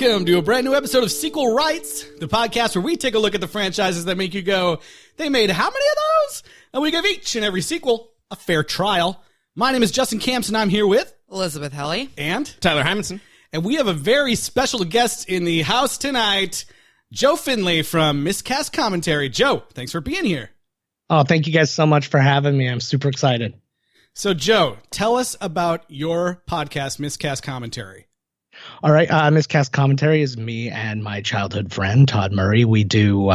Welcome to a brand new episode of Sequel Rights, the podcast where we take a look at the franchises that make you go, they made how many of those? And we give each and every sequel a fair trial. My name is Justin Camps, and I'm here with Elizabeth Helly and Tyler Hymanson. And we have a very special guest in the house tonight, Joe Findlay from Miscast Commentary. Joe, thanks for being here. Oh, thank you guys so much for having me. I'm super excited. So, Joe, tell us about your podcast, Miscast Commentary. All right. Miscast Commentary is me and my childhood friend, Todd Murray. We do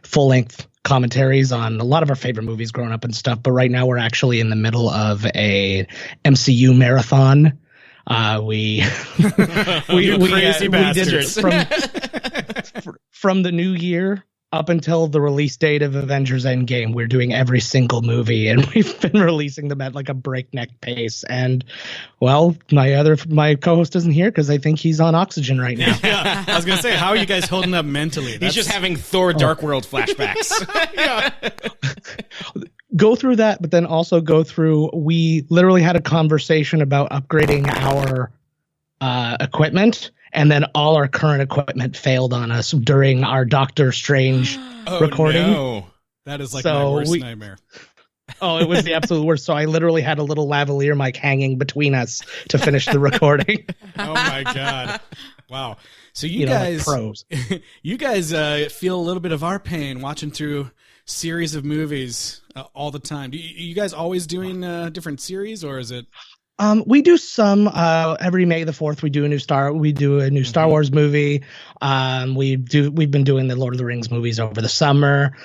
full-length commentaries on a lot of our favorite movies growing up and stuff. But right now we're actually in the middle of a MCU marathon. We crazy bastards. Did it from the new year up until the release date of Avengers Endgame. We're doing every single movie, and we've been releasing them at like a breakneck pace. And well, my co-host isn't here because I think he's on oxygen right now. Yeah, I was gonna say, how are you guys holding up mentally? He's just having Thor Dark World flashbacks. Go through that, but then also go through, we literally had a conversation about upgrading our equipment, and then all our current equipment failed on us during our Doctor Strange recording. No. That is like my worst nightmare. Oh, it was the absolute worst. So I literally had a little lavalier mic hanging between us to finish the recording. Oh my God. Wow. So you guys, like pros. You guys feel a little bit of our pain watching through series of movies all the time. You guys always doing different series, or is it? We do some every May the 4th. We do a new Star Wars movie. We've been doing the Lord of the Rings movies over the summer.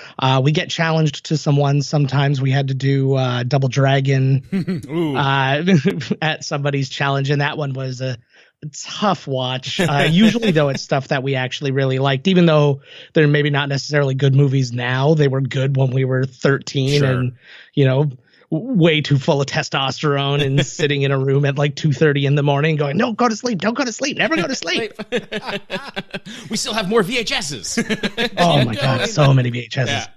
We get challenged to some ones. Sometimes we had to do Double Dragon at somebody's challenge, and that one was a tough watch. Usually though, it's stuff that we actually really liked, even though they're maybe not necessarily good movies now. They were good when we were 13, sure. And way too full of testosterone and sitting in a room at like 2:30 in the morning going, no, go to sleep. Don't go to sleep. Never go to sleep. We still have more VHSs. Oh my God. So many VHSs. Yeah.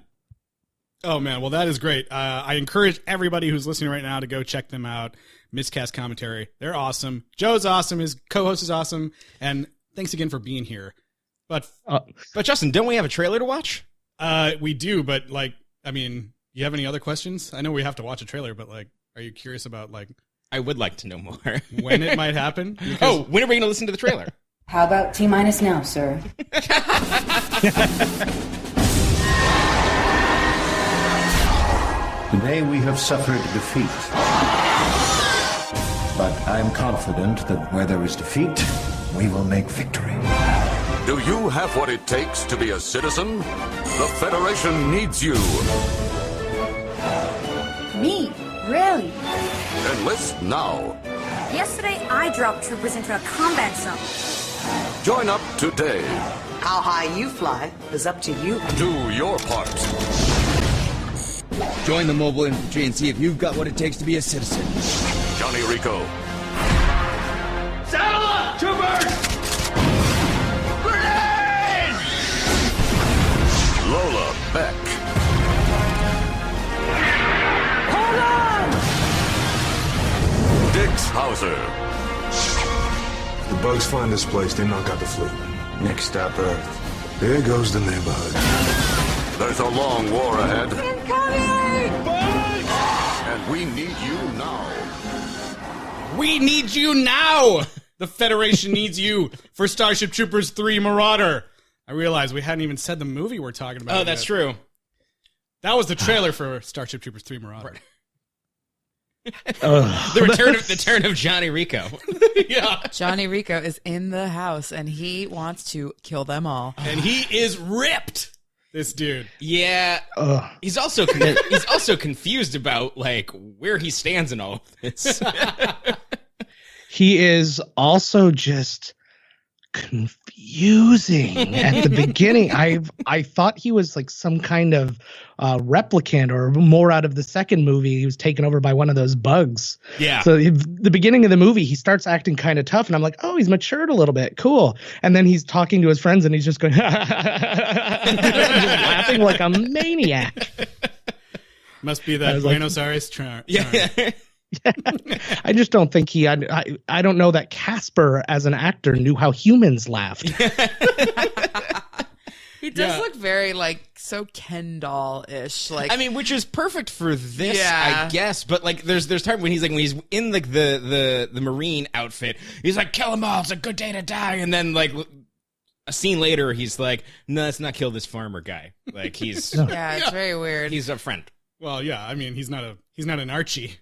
Oh man. Well, that is great. I encourage everybody who's listening right now to go check them out. Miscast Commentary. They're awesome. Joe's awesome. His co-host is awesome. And thanks again for being here. But Justin, don't we have a trailer to watch? We do. But you have any other questions? I know we have to watch a trailer, but are you curious about I would like to know more. When it might happen? When are we going to listen to the trailer? How about T-minus now, sir? Today we have suffered defeat. But I am confident that where there is defeat, we will make victory. Do you have what it takes to be a citizen? The Federation needs you. Me? Really? Enlist now. Yesterday, I dropped troopers into a combat zone. Join up today. How high you fly is up to you. Do your part. Join the mobile infantry and see if you've got what it takes to be a citizen. Johnny Rico. Saddle up, troopers! Grenade! Lola Beck. Hold on! Dix Hauser. If the bugs find this place, they knock out the fleet. Next stop, Earth. There goes the neighborhood. There's a long war ahead. Incoming! Bugs! And we need you now. We need you now! The Federation needs you for Starship Troopers 3 Marauder. I realized we hadn't even said the movie we're talking about. Oh, that's true. That was the trailer for Starship Troopers 3 Marauder. The return of Johnny Rico. Yeah. Johnny Rico is in the house, and he wants to kill them all. And he is ripped. This dude. Yeah. He's also confused about where he stands in all of this. He is also just confusing at the beginning. I thought he was like some kind of replicant or more out of the second movie. He was taken over by one of those bugs. Yeah. So the beginning of the movie, he starts acting kind of tough, and I'm like, oh, he's matured a little bit. Cool. And then he's talking to his friends, and he's just going, laughing like a maniac. Must be that Buenos Aires charm. Yeah. I just don't think I don't know that Casper as an actor knew how humans laughed. He does look very like so Ken doll-ish. Like, I mean, which is perfect for this, I guess. But like, there's time when he's in like the Marine outfit, he's like, kill them all. It's a good day to die. And then like a scene later, he's like, no, let's not kill this farmer guy. Like he's it's very weird. He's a friend. Well, yeah, I mean, he's not an Archie.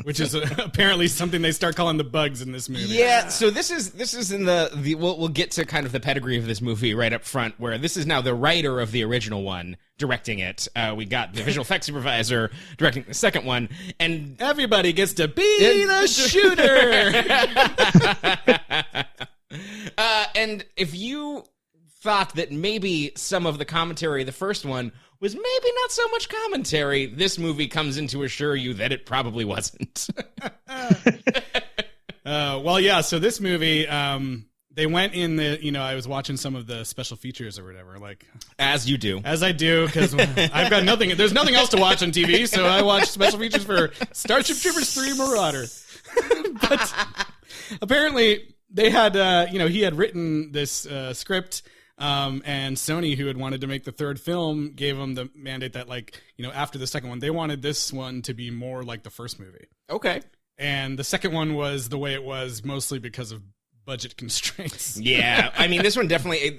Which is apparently something they start calling the bugs in this movie. Yeah, so this is in the we'll get to kind of the pedigree of this movie right up front, where this is now the writer of the original one directing it. We got the visual effects supervisor directing the second one, and everybody gets to be the shooter. And if you thought that maybe some of the commentary, the first one, was maybe not so much commentary, this movie comes in to assure you that it probably wasn't. Well, yeah, so this movie, they went in I was watching some of the special features or whatever, like... As you do. As I do, because I've got there's nothing else to watch on TV, so I watched special features for Starship Troopers 3 Marauder. But apparently, they had, he had written this script... and Sony, who had wanted to make the third film, gave them the mandate that, like, after the second one, they wanted this one to be more like the first movie. Okay. And the second one was the way it was, mostly because of budget constraints. Yeah, I mean, this one definitely,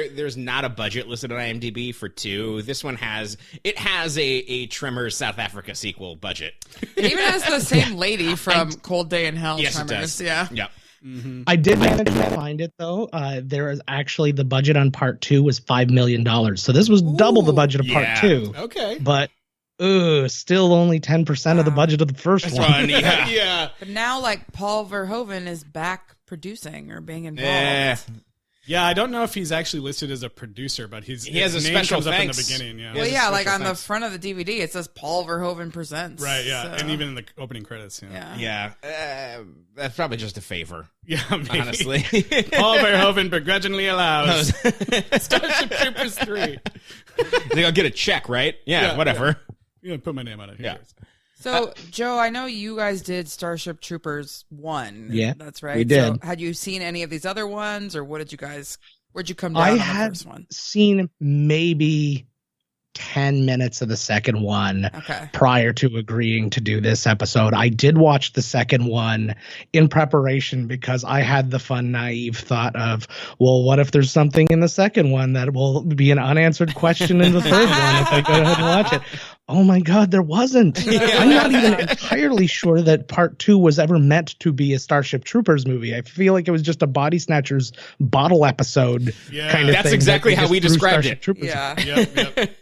there's not a budget listed on IMDb for 2. This one has a Tremors South Africa sequel budget. It even has the same lady from Cold Day in Hell. Yes, Tremors. it does. Yeah. Yep. Mm-hmm. I did manage to find it though. There is actually the budget on part 2 was $5 million, so this was double the budget of part 2. Okay, but still only 10% of the budget of the first one. Yeah. But now, like, Paul Verhoeven is back producing or being involved. Yeah, I don't know if he's actually listed as a producer, but he has a name special comes thanks up in the beginning. Yeah. Well, yeah, like on the front of the DVD, it says Paul Verhoeven presents. Right, yeah, so. and even in the opening credits. Yeah, that's probably just a favor. Yeah, maybe. Honestly. Paul Verhoeven begrudgingly allows Starship Troopers 3. I think I'll get a check, right? Yeah, whatever. Yeah, put my name on it. Yeah. So, Joe, I know you guys did Starship Troopers 1. Yeah, that's right. We did. So, had you seen any of these other ones, or where'd you come down on the first one? Seen maybe 10 minutes of the second one prior to agreeing to do this episode. I did watch the second one in preparation because I had the fun, naive thought of, well, what if there's something in the second one that will be an unanswered question in the third one if I go ahead and watch it? Oh my God, there wasn't. I'm not even entirely sure that part 2 was ever meant to be a Starship Troopers movie. I feel like it was just a Body Snatchers bottle episode kind of That's thing. exactly how we described Starship it. Troopers. Yeah. Yep. It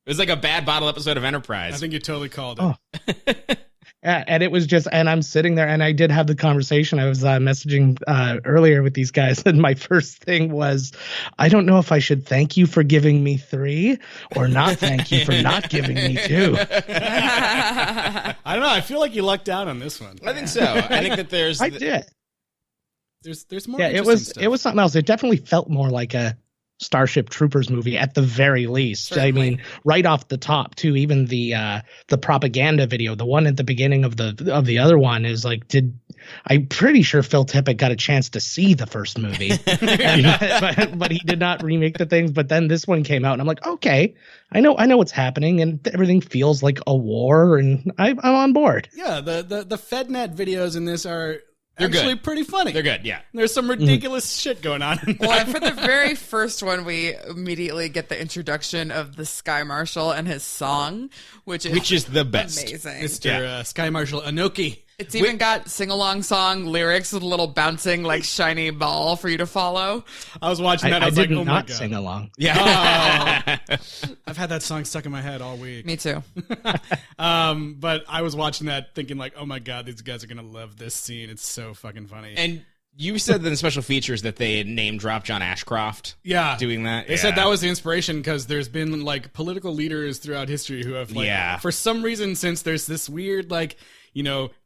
was like a bad bottle episode of Enterprise. I think you totally called it. And it was just, and I'm sitting there, and I did have the conversation. I was messaging earlier with these guys, and my first thing was, I don't know if I should thank you for giving me 3 or not thank you for not giving me 2. I don't know. I feel like you lucked out on this one. I think so. I think that there's... I did. There's more. Yeah, it was something else. It definitely felt more like a Starship Troopers movie at the very least. Certainly. I mean, right off the top too, even the propaganda video, the one at the beginning of the other one is like, I'm pretty sure Phil Tippett got a chance to see the first movie, but he did not remake the things. But then this one came out, and I'm like, okay, I know what's happening, and everything feels like a war, and I'm on board. Yeah, the FedNet videos in this are They're actually good. pretty funny. They're good, yeah. There's some ridiculous shit going on. Well, and for the very first one, we immediately get the introduction of the Sky Marshal and his song, which is the best. Amazing. Mr. Sky Marshal Anoki. It's even got sing-along song lyrics with a little bouncing, like, shiny ball for you to follow. I was watching that. I was did like, oh my not God. sing along. Yeah. I've had that song stuck in my head all week. Me too. But I was watching that thinking like, oh my God, these guys are going to love this scene. It's so fucking funny. And you said in the special features that they name dropped John Ashcroft. Yeah. Doing that. They said that was the inspiration because there's been like political leaders throughout history who have like, for some reason, since there's this weird like,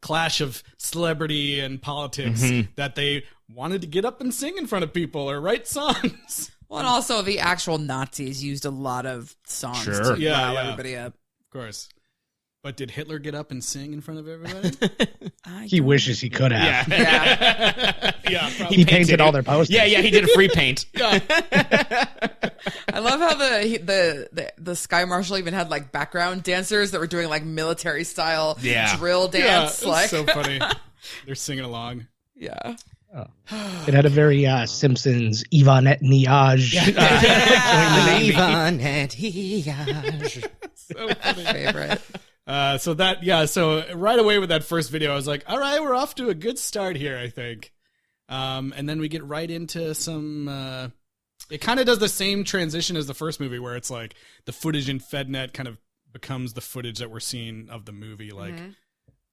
clash of celebrity and politics that they wanted to get up and sing in front of people or write songs. Well, and also the actual Nazis used a lot of songs to rile everybody up. Of course. But did Hitler get up and sing in front of everybody? He wishes he could have. Yeah. He painted all their posters. Yeah, he did a free paint. I love how the Sky Marshal even had like background dancers that were doing like military style drill dance. Like so funny. They're singing along. Yeah. Oh. It had a very Simpsons Yvonne Niage. Yvonne Niage. So funny. Favorite. So right away with that first video, I was like, all right, we're off to a good start here, I think. And then we get right into some, it kind of does the same transition as the first movie where it's like the footage in FedNet kind of becomes the footage that we're seeing of the movie. Like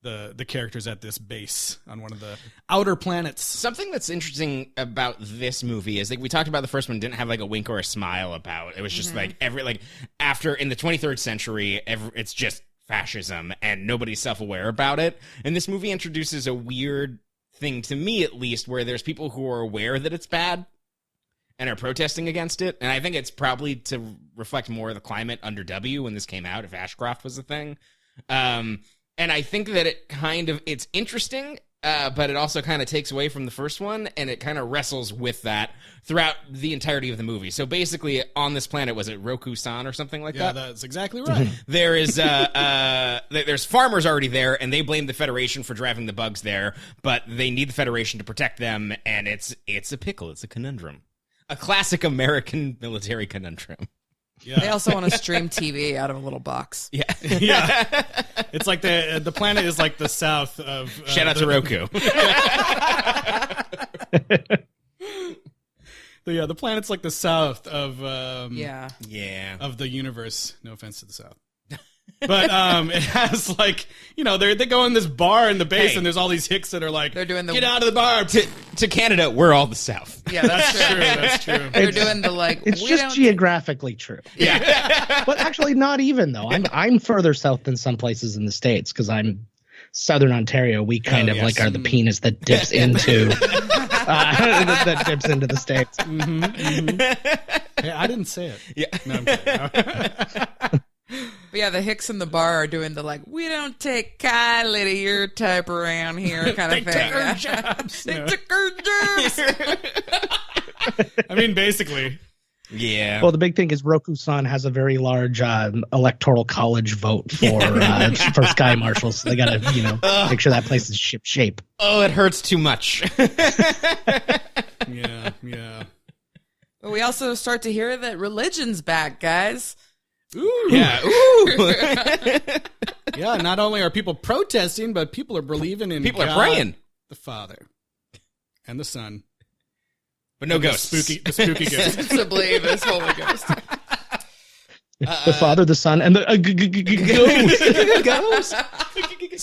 the characters at this base on one of the outer planets. Something that's interesting about this movie is like we talked about the first one didn't have like a wink or a smile about. It was just like after in the 23rd century, it's just fascism and nobody's self-aware about it. And this movie introduces a weird thing, to me at least, where there's people who are aware that it's bad and are protesting against it. And I think it's probably to reflect more of the climate under W when this came out, if Ashcroft was a thing. And I think that it's interesting, but it also kind of takes away from the first one, and it kind of wrestles with that throughout the entirety of the movie. So basically, on this planet, was it Roku-san or something like that? Yeah, that's exactly right. There is there's farmers already there, and they blame the Federation for driving the bugs there, but they need the Federation to protect them, and it's a pickle. It's a conundrum. A classic American military conundrum. Yeah. They also want to stream TV out of a little box. Yeah. It's like the planet is like the south of... Shout out to Roku. The planet's like the south of... of the universe. No offense to the south. But it has like, they go in this bar in the base and there's all these hicks that are like, they're doing get out of the bar. To Canada, we're all the South. Yeah, that's true. That's true. They're doing the like. It's just geographically true. Yeah. But actually not even though. I'm further south than some places in the States because I'm Southern Ontario. We kind of like are the penis that dips into that dips into the States. Mm-hmm, mm-hmm. Hey, I didn't say it. Yeah. No, I'm kidding. But yeah, the hicks in the bar are doing the like, we don't take kindly to your type around here kind of thing. Took our jobs. They took our jobs. I mean, basically. Yeah. Well, the big thing is Roku-san has a very large electoral college vote for Sky Marshals. So they got to, make sure that place is ship shape. Oh, it hurts too much. Yeah. But we also start to hear that religion's back, guys. Ooh. Yeah. Ooh. Yeah, not only are people protesting, but people are believing in people God, are praying. The Father and the Son. But no ghosts. The spooky ghost. To believe is Holy Ghost. The Father, the Son, and the ghost.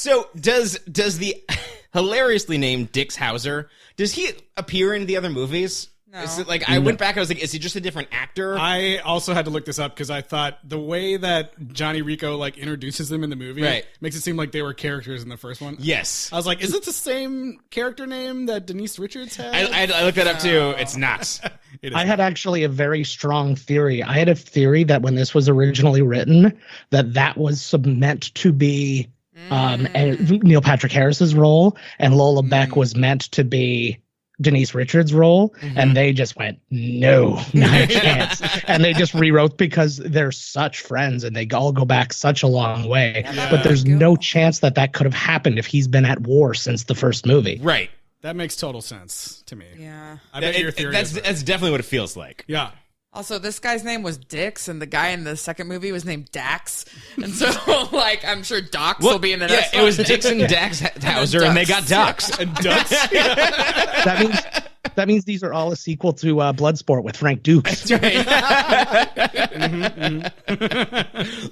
So does the hilariously named Dix Hauser, does he appear in the other movies? No. Is it like I went back, I was like, is he just a different actor? I also had to look this up because I thought the way that Johnny Rico like introduces them in the movie makes it seem like they were characters in the first one. Yes. I was like, is it the same character name that Denise Richards had? I looked that up too. It's not. I had actually a very strong theory. I had a theory that when this was originally written, that was meant to be Neil Patrick Harris's role, and Lola Beck was meant to be Denise Richards' role, and they just went, no, not a chance. And they just rewrote because they're such friends and they all go back such a long way. Yeah. But there's no chance that could have happened if he's been at war since the first movie. Right. That makes total sense to me. Yeah. I bet your theory that's definitely what it feels like. Yeah. Also, this guy's name was Dix, and the guy in the second movie was named Dax. And so, I'm sure Dox will be in the next one. It was Dix and Dax Hauser, and they got Dox. And Ducks. That means these are all a sequel to Bloodsport with Frank Dukes. That's right.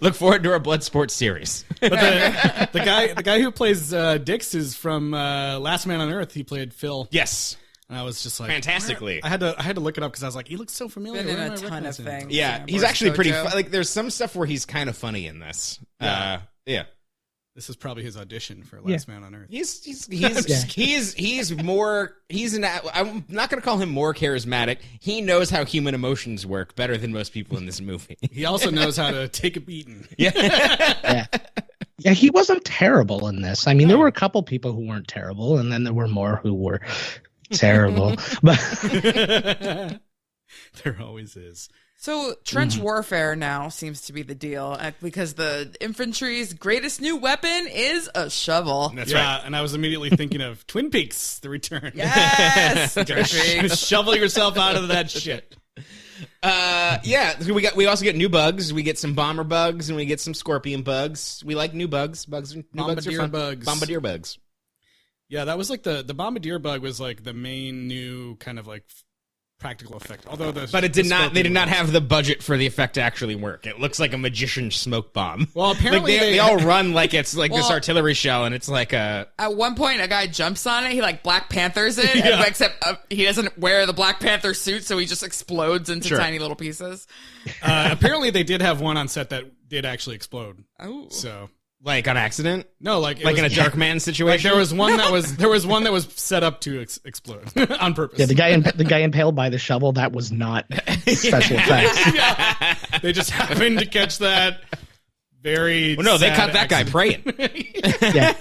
Look forward to our Bloodsport series. But the guy who plays Dix is from Last Man on Earth. He played Phil. Yes. And I was just like, fantastically. I had to look it up because I was like, he looks so familiar. Been in a ton of things. Yeah, he's actually pretty. Like, there's some stuff where he's kind of funny in this. Yeah. This is probably his audition for Last Man on Earth. He's more. I'm not going to call him more charismatic. He knows how human emotions work better than most people in this movie. He also knows how to take a beating. Yeah. Yeah, he wasn't terrible in this. I mean, there were a couple people who weren't terrible, and then there were more who were terrible. But there always is. So trench warfare now seems to be the deal because the infantry's greatest new weapon is a shovel. That's right. And I was immediately thinking of Twin Peaks: The Return. Yes, shovel yourself out of that shit. We also get new bugs. We get some bomber bugs and we get some scorpion bugs. We like new bugs. Bombardier bugs. Bombardier bugs. Yeah, that was like the bombardier bug was like the main new kind of like practical effect. Although they did not have the budget for the effect to actually work. It looks like a magician's smoke bomb. Well, apparently they all run like it's like this artillery shell, and it's like a. At one point, a guy jumps on it. He like Black Panthers it, except he doesn't wear the Black Panther suit, so he just explodes into tiny little pieces. Apparently, they did have one on set that did actually explode. Oh, so. Like on accident? No, like in a Darkman situation. Like there was one that was set up to explode on purpose. Yeah, the guy impaled by the shovel, that was not special effects. Yeah. They just happened to catch that. Very. Well, no, they caught that guy praying. Yeah,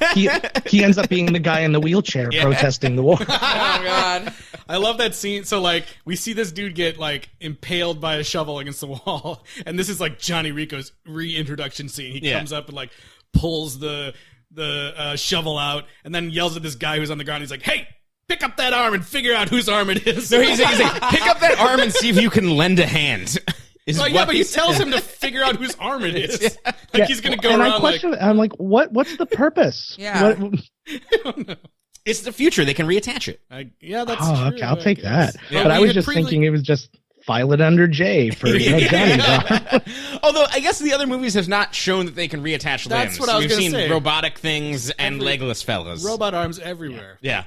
he ends up being the guy in the wheelchair protesting the war. Oh God. I love that scene. So like we see this dude get like impaled by a shovel against the wall, and this is like Johnny Rico's reintroduction scene. He comes up and like pulls the shovel out and then yells at this guy who's on the ground. He's like, "Hey, pick up that arm and figure out whose arm it is." No, he's like, pick up that arm and see if you can lend a hand. But he tells him to figure out whose arm it is. Like he's gonna go and around. I'm like, what's the purpose? Yeah. I don't know. It's the future. They can reattach it. That's true. Okay, I'll take that. Yeah, but I was just thinking it was just file it under J for Johnny's arm. Although I guess the other movies have not shown that they can reattach limbs. That's what I was We've gonna seen say. robotic things and legless fellas. Robot arms everywhere. Yeah.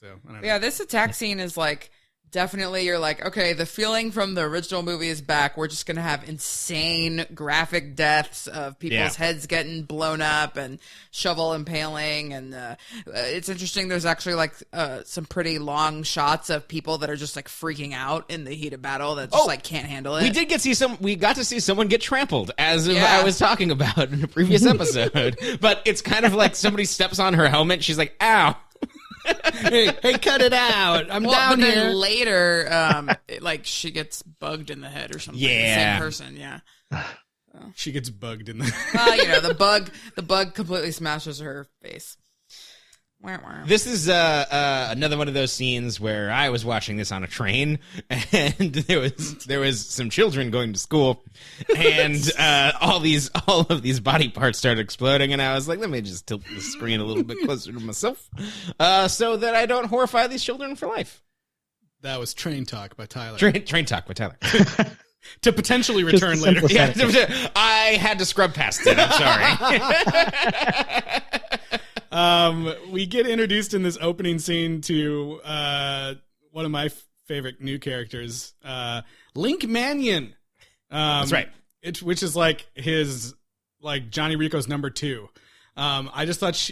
So I don't know. Yeah, this attack scene is like definitely you're like, okay, the feeling from the original movie is back. We're just going to have insane graphic deaths of people's heads getting blown up and shovel impaling. And it's interesting. There's actually like some pretty long shots of people that are just like freaking out in the heat of battle that just like can't handle it. We got to see someone get trampled, as I was talking about in a previous episode. But it's kind of like somebody steps on her helmet. She's like, ow. hey, cut it out. I'm down but here. Then later, like she gets bugged in the head or something. Yeah. The same person, yeah. She gets bugged in the Well, the bug completely smashes her face. This is another one of those scenes where I was watching this on a train, and there was some children going to school, and all of these body parts started exploding, and I was like, let me just tilt the screen a little bit closer to myself, so that I don't horrify these children for life. That was Train Talk by Tyler. Train Talk by Tyler. To potentially return later. Yeah, I had to scrub past it. I'm sorry. We get introduced in this opening scene to one of my favorite new characters, Link Mannion. That's right. Which is like his Johnny Rico's number 2. I just thought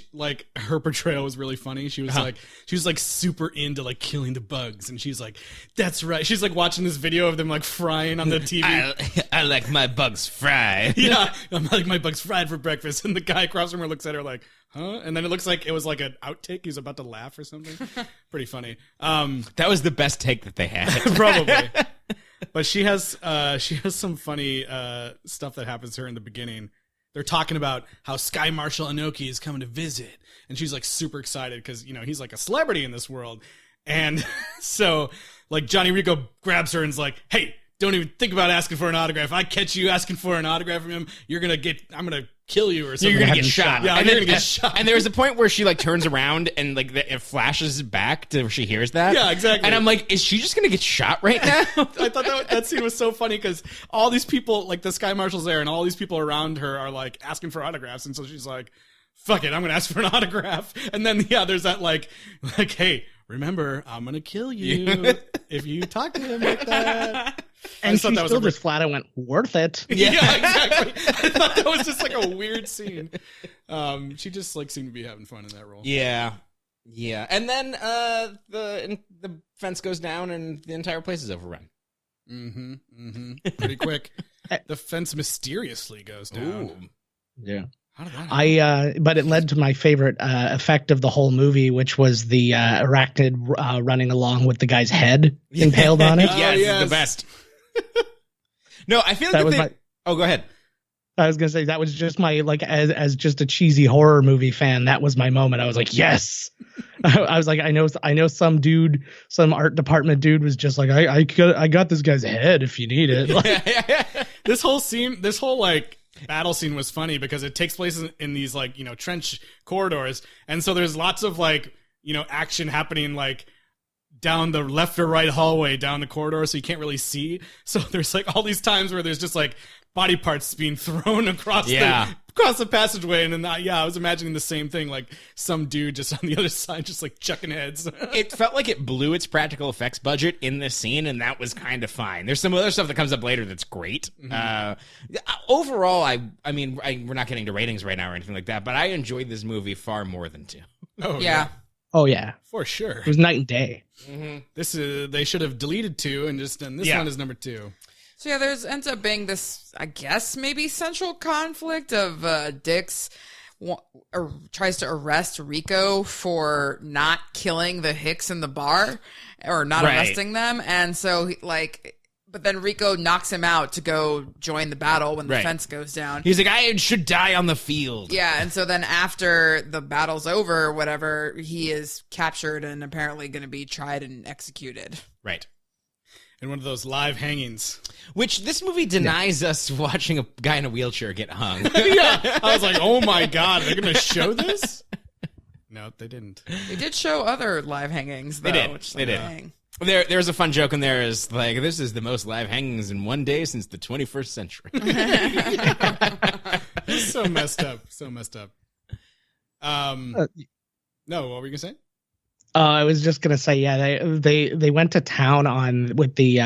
her portrayal was really funny. She was like super into like killing the bugs, and she's like, that's right. She's like watching this video of them like frying on the TV. I like my bugs fried. Yeah, I like my bugs fried for breakfast. And the guy across from her looks at her like, huh? And then it looks like it was like an outtake. He's about to laugh or something. Pretty funny. That was the best take that they had. Probably. But she has some funny stuff that happens to her in the beginning. They're talking about how Sky Marshal Inoki is coming to visit, and she's like super excited because he's like a celebrity in this world, and so like Johnny Rico grabs her and is like, "Hey, don't even think about asking for an autograph. If I catch you asking for an autograph from him, I'm gonna kill you or something. You're gonna get shot." Yeah, you're gonna get shot. And there was a point where she like turns around and like it flashes back to where she hears that. Yeah, exactly. And I'm like, is she just gonna get shot right now? I thought that scene was so funny because all these people, like the Sky Marshal's there, and all these people around her are like asking for autographs, and so she's like, "Fuck it, I'm gonna ask for an autograph." And then there's that like, hey, remember, I'm gonna kill you if you talk to him like that. And she still just flat out went, worth it. Yeah, exactly. I thought that was just like a weird scene. She just like seemed to be having fun in that role. Yeah. And then the fence goes down and the entire place is overrun. Pretty quick. The fence mysteriously goes down. Ooh. Yeah. How did that happen? But it led to my favorite effect of the whole movie, which was the arachnid running along with the guy's head impaled on it. Yes, yes. the best. No, I feel That like was Oh, go ahead. I was gonna say that was just my as just a cheesy horror movie fan. That was my moment. I was like, yes. I was like, I know some dude, some art department dude was just like, I got this guy's head if you need it. Like, This whole like battle scene was funny because it takes place in these like, you know, trench corridors, and so there's lots of like, you know, action happening like down the left or right hallway down the corridor, so you can't really see. So there's like all these times where there's just like body parts being thrown across the passageway, and then I was imagining the same thing, like some dude just on the other side just like chucking heads. It felt like it blew its practical effects budget in this scene, and that was kind of fine. There's some other stuff that comes up later that's great. Overall, I mean, we're not getting to ratings right now or anything like that, but I enjoyed this movie far more than 2. Oh Yeah. oh yeah, for sure. it was night and day. This is they should have deleted 2 and just done this one is number 2. So yeah, there's ends up being this, I guess, maybe central conflict of Dix tries to arrest Rico for not killing the Hicks in the bar or not arresting them, and so but then Rico knocks him out to go join the battle when the fence goes down. He's like, I should die on the field. Yeah, and so then after the battle's over or whatever, he is captured and apparently going to be tried and executed. Right. In one of those live hangings. Which this movie denies us watching a guy in a wheelchair get hung. Yeah. I was like, oh my God, they're going to show this? No, they didn't. They did show other live hangings, though. They did. Which They did. There's a fun joke in there is like, this is the most live hangings in one day since the 21st century. So messed up. So messed up. No, what were you going to say? I was just gonna say, yeah, they went to town on with the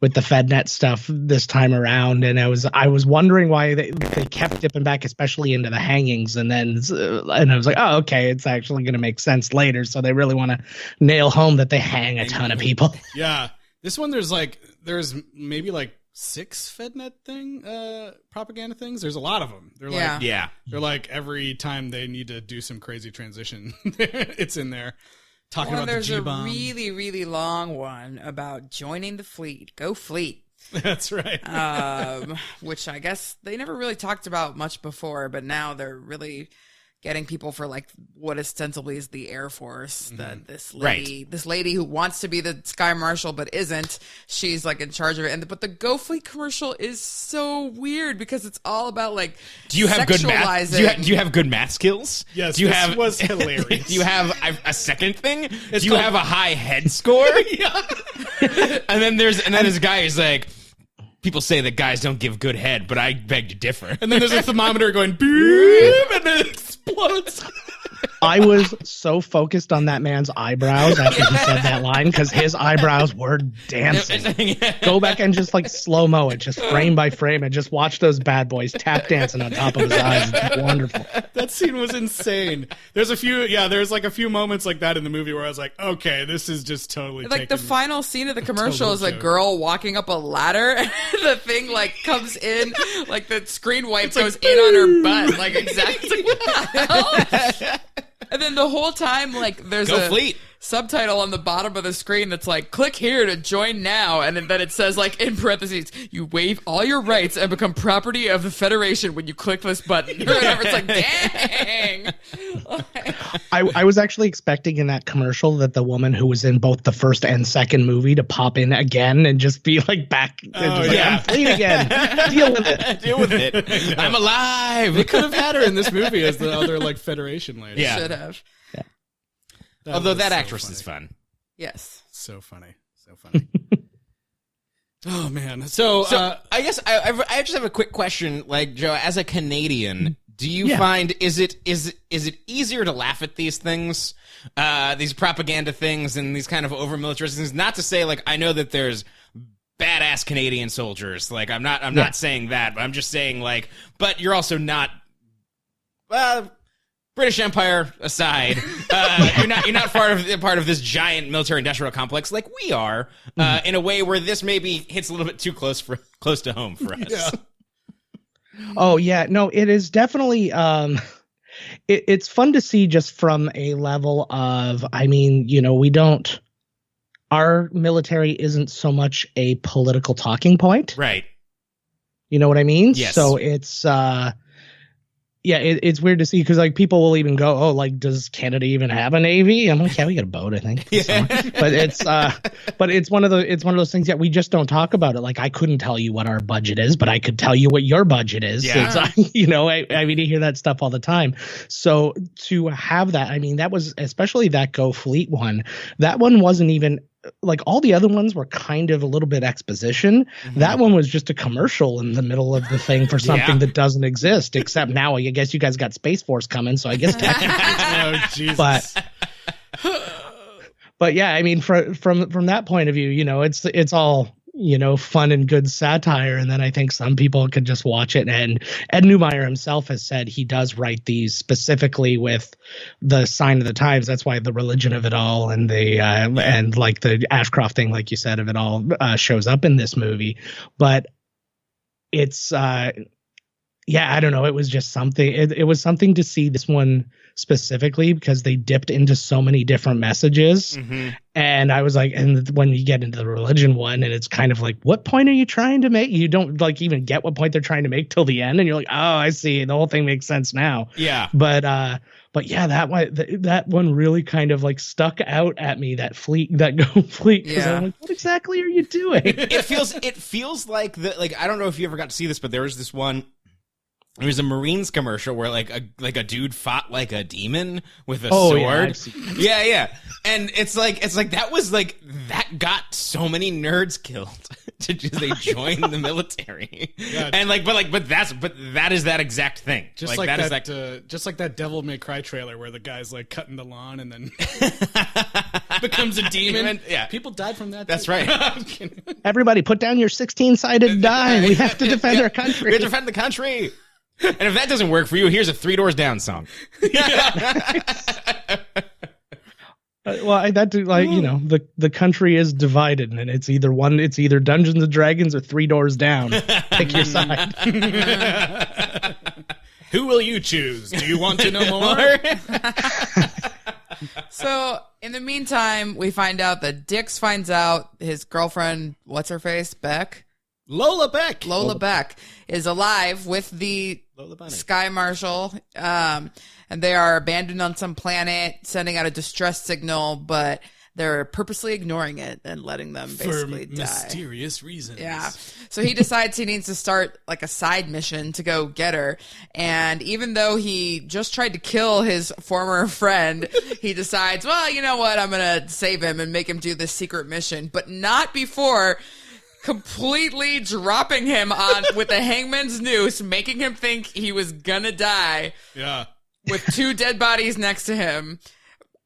FedNet stuff this time around, and I was wondering why they kept dipping back, especially into the hangings, and I was like, oh, okay, it's actually gonna make sense later. So they really want to nail home that they hang a ton of people. Yeah, this one there's maybe like 6 FedNet propaganda things. There's a lot of them. They're like, they're like every time they need to do some crazy transition, it's in there. Talking about the G-bomb. There's a really, really long one about joining the fleet. Go fleet. That's right. Which I guess they never really talked about much before, but now they're really getting people for like what ostensibly is the Air Force. That this lady who wants to be the Sky Marshal but isn't, she's like in charge of it. But the Go Fleet commercial is so weird because it's all about like do you have good math? Do you have good math skills? Yes, this was hilarious. Do you have a second thing? Do you have a high head score? And then there's a guy who's like, people say that guys don't give good head, but I beg to differ. And then there's a thermometer going beep, and then it explodes. I was so focused on that man's eyebrows after he said that line because his eyebrows were dancing. Go back and just like slow-mo it, just frame by frame, and just watch those bad boys tap dancing on top of his eyes. It's wonderful. That scene was insane. There's like a few moments like that in the movie where I was like, okay, this is just totally like the final scene of the commercial is a girl walking up a ladder, and the thing like comes in, like the screen wipe goes in on her butt, like exactly. It's like, what the hell? And then the whole time, like, there's a subtitle on the bottom of the screen that's like, click here to join now. And then it says, like, in parentheses, you waive all your rights and become property of the Federation when you click this button. Or whatever. It's like, dang. I was actually expecting in that commercial that the woman who was in both the first and second movie to pop in again and just be like back. I'm fleet again. Deal with it. Deal with it. I'm alive. They could have had her in this movie as the other like Federation lady. Yeah. Should have. Yeah. Although that actress is fun. Yes. So funny. So funny. Oh man. So I guess I just have a quick question. Like, Joe, as a Canadian, do you find is it easier to laugh at these things, these propaganda things, and these kind of over militarized things? Not to say like I know that there's badass Canadian soldiers. Like I'm not saying that, but I'm just saying like, but you're also not. British Empire aside, you're not part of this giant military industrial complex like we are, in a way where this maybe hits a little bit too close to home for us. Oh yeah, no, it is definitely it's fun to see just from a level of, I mean, our military isn't so much a political talking point. Right. You know what I mean? Yes. So it's it's weird to see, because like people will even go, oh, like, does Canada even have a navy? I'm like, yeah, we got a boat, I think. Yeah. But it's one of those things that we just don't talk about it. Like, I couldn't tell you what our budget is, but I could tell you what your budget is. Yeah. I mean, you hear that stuff all the time. So to have that, I mean, that was, especially that Go Fleet one, that one wasn't even, like, all the other ones were kind of a little bit exposition. Mm-hmm. That one was just a commercial in the middle of the thing for something that doesn't exist, except now I guess you guys got Space Force coming, so I guess technically. Oh, Jesus. But yeah, I mean, from that point of view, it's all, fun and good satire. And then I think some people could just watch it. And Ed Neumeier himself has said he does write these specifically with the sign of the times. That's why the religion of it all and the and like the Ashcroft thing, like you said, of it all shows up in this movie. But it's I don't know. It was just something. It was something to see this one specifically, because they dipped into so many different messages. Mm-hmm. And I was like, and when you get into the religion one, and it's kind of like, what point are you trying to make? You don't like even get what point they're trying to make till the end. And you're like, oh, I see. The whole thing makes sense now. Yeah. But yeah, that one really kind of like stuck out at me, that Go Fleet. Because I'm like, what exactly are you doing? It feels like I don't know if you ever got to see this, but there was this one. There was a Marines commercial where like a dude fought like a demon with a sword. Yeah. And it's like that got so many nerds killed to just they join the military. Yeah, and but that is that exact thing. Just like that Devil May Cry trailer where the guy's like cutting the lawn and then becomes a demon. Yeah. People died from that. That's right. Everybody put down your 16-sided die. We have to defend our country. We have to defend the country. And if that doesn't work for you, here's a 3 Doors Down song. Well, the country is divided, and it's either Dungeons and Dragons or 3 Doors Down. Pick your side. Who will you choose? Do you want to know more? So, in the meantime, we find out that Dix finds out his girlfriend, what's her face, Lola Beck is alive with the Sky Marshal, and they are abandoned on some planet, sending out a distress signal, but they're purposely ignoring it and letting them basically die. Mysterious reasons. Yeah. So he decides he needs to start like a side mission to go get her. And even though he just tried to kill his former friend, he decides, well, you know what? I'm going to save him and make him do this secret mission, but not before completely dropping him on with a hangman's noose, making him think he was gonna die. Yeah. With 2 dead bodies next to him.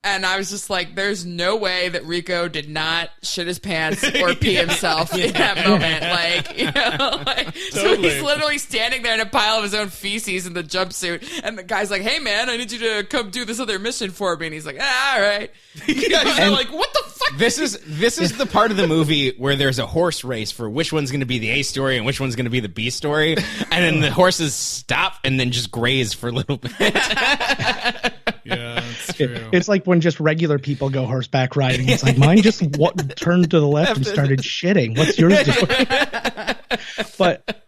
And I was just like, there's no way that Rico did not shit his pants or pee himself in that moment. Totally. So he's literally standing there in a pile of his own feces in the jumpsuit. And the guy's like, hey, man, I need you to come do this other mission for me. And he's like, all right. And like, what the fuck? This is the part of the movie where there's a horse race for which one's going to be the A story and which one's going to be the B story. And then the horses stop and then just graze for a little bit. Yeah, that's true. It's like when just regular people go horseback riding. It's like, mine just turned to the left and started shitting. What's yours doing? But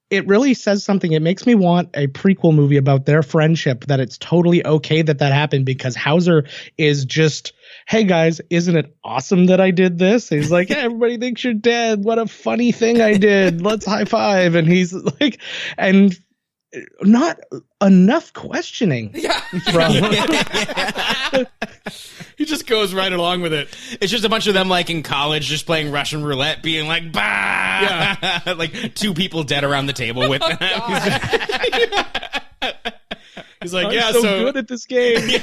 it really says something. It makes me want a prequel movie about their friendship, that it's totally okay that happened, because Hauser is just, hey guys, isn't it awesome that I did this? He's like, yeah, everybody thinks you're dead. What a funny thing I did. Let's high five. And he's like, and not enough questioning. Yeah. He just goes right along with it. It's just a bunch of them like in college just playing Russian roulette, being like, bah! Yeah. Like 2 people dead around the table with them. He's like, I'm so good at this game.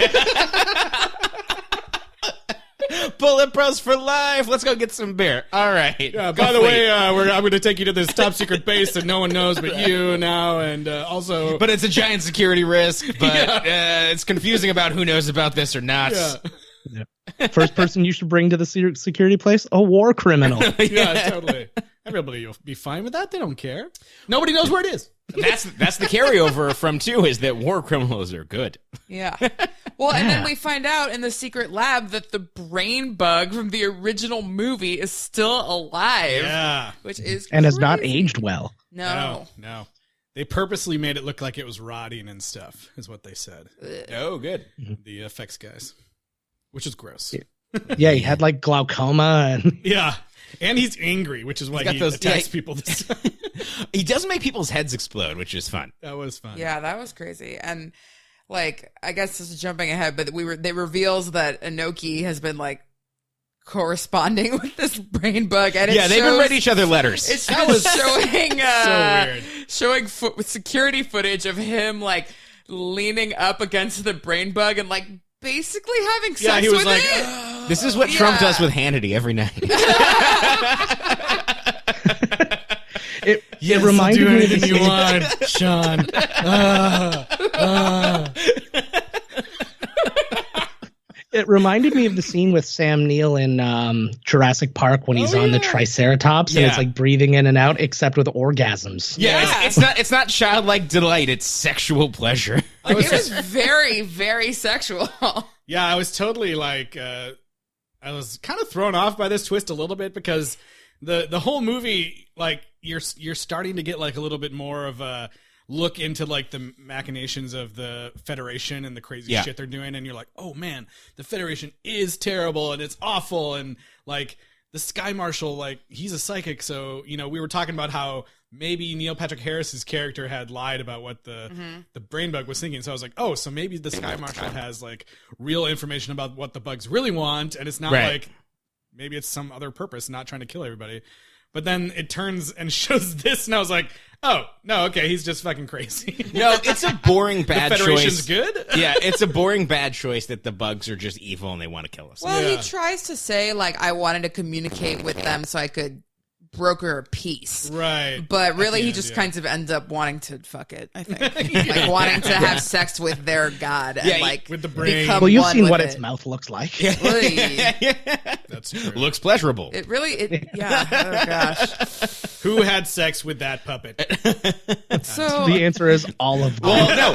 Bullet Bros for life. Let's go get some beer. All right. Yeah, by the way, I'm going to take you to this top secret base that no one knows but you now, and also... But it's a giant security risk, but it's confusing about who knows about this or not. Yeah. First person you should bring to the security place, a war criminal. Yeah, totally. Everybody will be fine with that. They don't care. Nobody knows where it is. That's the carryover from 2 is that war criminals are good. Yeah. Well, and then we find out in the secret lab that the brain bug from the original movie is still alive. Yeah. Which is and has crazy. not aged well. No. They purposely made it look like it was rotting and stuff, is what they said. Oh, good. The effects guys. Which is gross. Yeah, he had like glaucoma and Yeah. And he's angry, which is why he attacks people this time. He does make people's heads explode, which is fun. That was fun. Yeah, that was crazy. And like, I guess this is jumping ahead, but they reveals that Inoki has been like corresponding with this brain bug, and they've been writing each other letters. It's showing so weird. Showing security footage of him like leaning up against the brain bug and like basically having sex he was with like, it. This is what Trump does with Hannity every night. It reminded me of anything the you scene. want, Sean. It reminded me of the scene with Sam Neill in Jurassic Park when he's on the Triceratops and it's like breathing in and out, except with orgasms. It's not childlike delight; it's sexual pleasure. It was very, very sexual. Yeah, I was totally like, I was kind of thrown off by this twist a little bit because the whole movie, like, you're starting to get like a little bit more of a look into like the machinations of the Federation and the crazy shit they're doing, and you're like, oh man, the Federation is terrible and it's awful, and like the Sky Marshal, like, he's a psychic, so we were talking about how maybe Neil Patrick Harris's character had lied about what the brain bug was thinking. So I was like, oh, so maybe the Sky Marshal has like real information about what the bugs really want, and it's not like maybe it's some other purpose, not trying to kill everybody. But then it turns and shows this, and I was like, oh, no, okay, he's just fucking crazy. No, it's a boring bad the Federation's choice. Good? Yeah, it's a boring bad choice that the bugs are just evil and they want to kill us. Well, he tries to say, like, I wanted to communicate with them so I could broker a peace. Right. But really, he just kind of ends up wanting to fuck it, I think. Like, wanting to have sex with their god and, like, with the brain. Well, you've seen what its mouth looks like. Really? That's true. Looks pleasurable. It really, yeah. Oh, gosh. Who had sex with that puppet? So the answer is all of them. Well, no,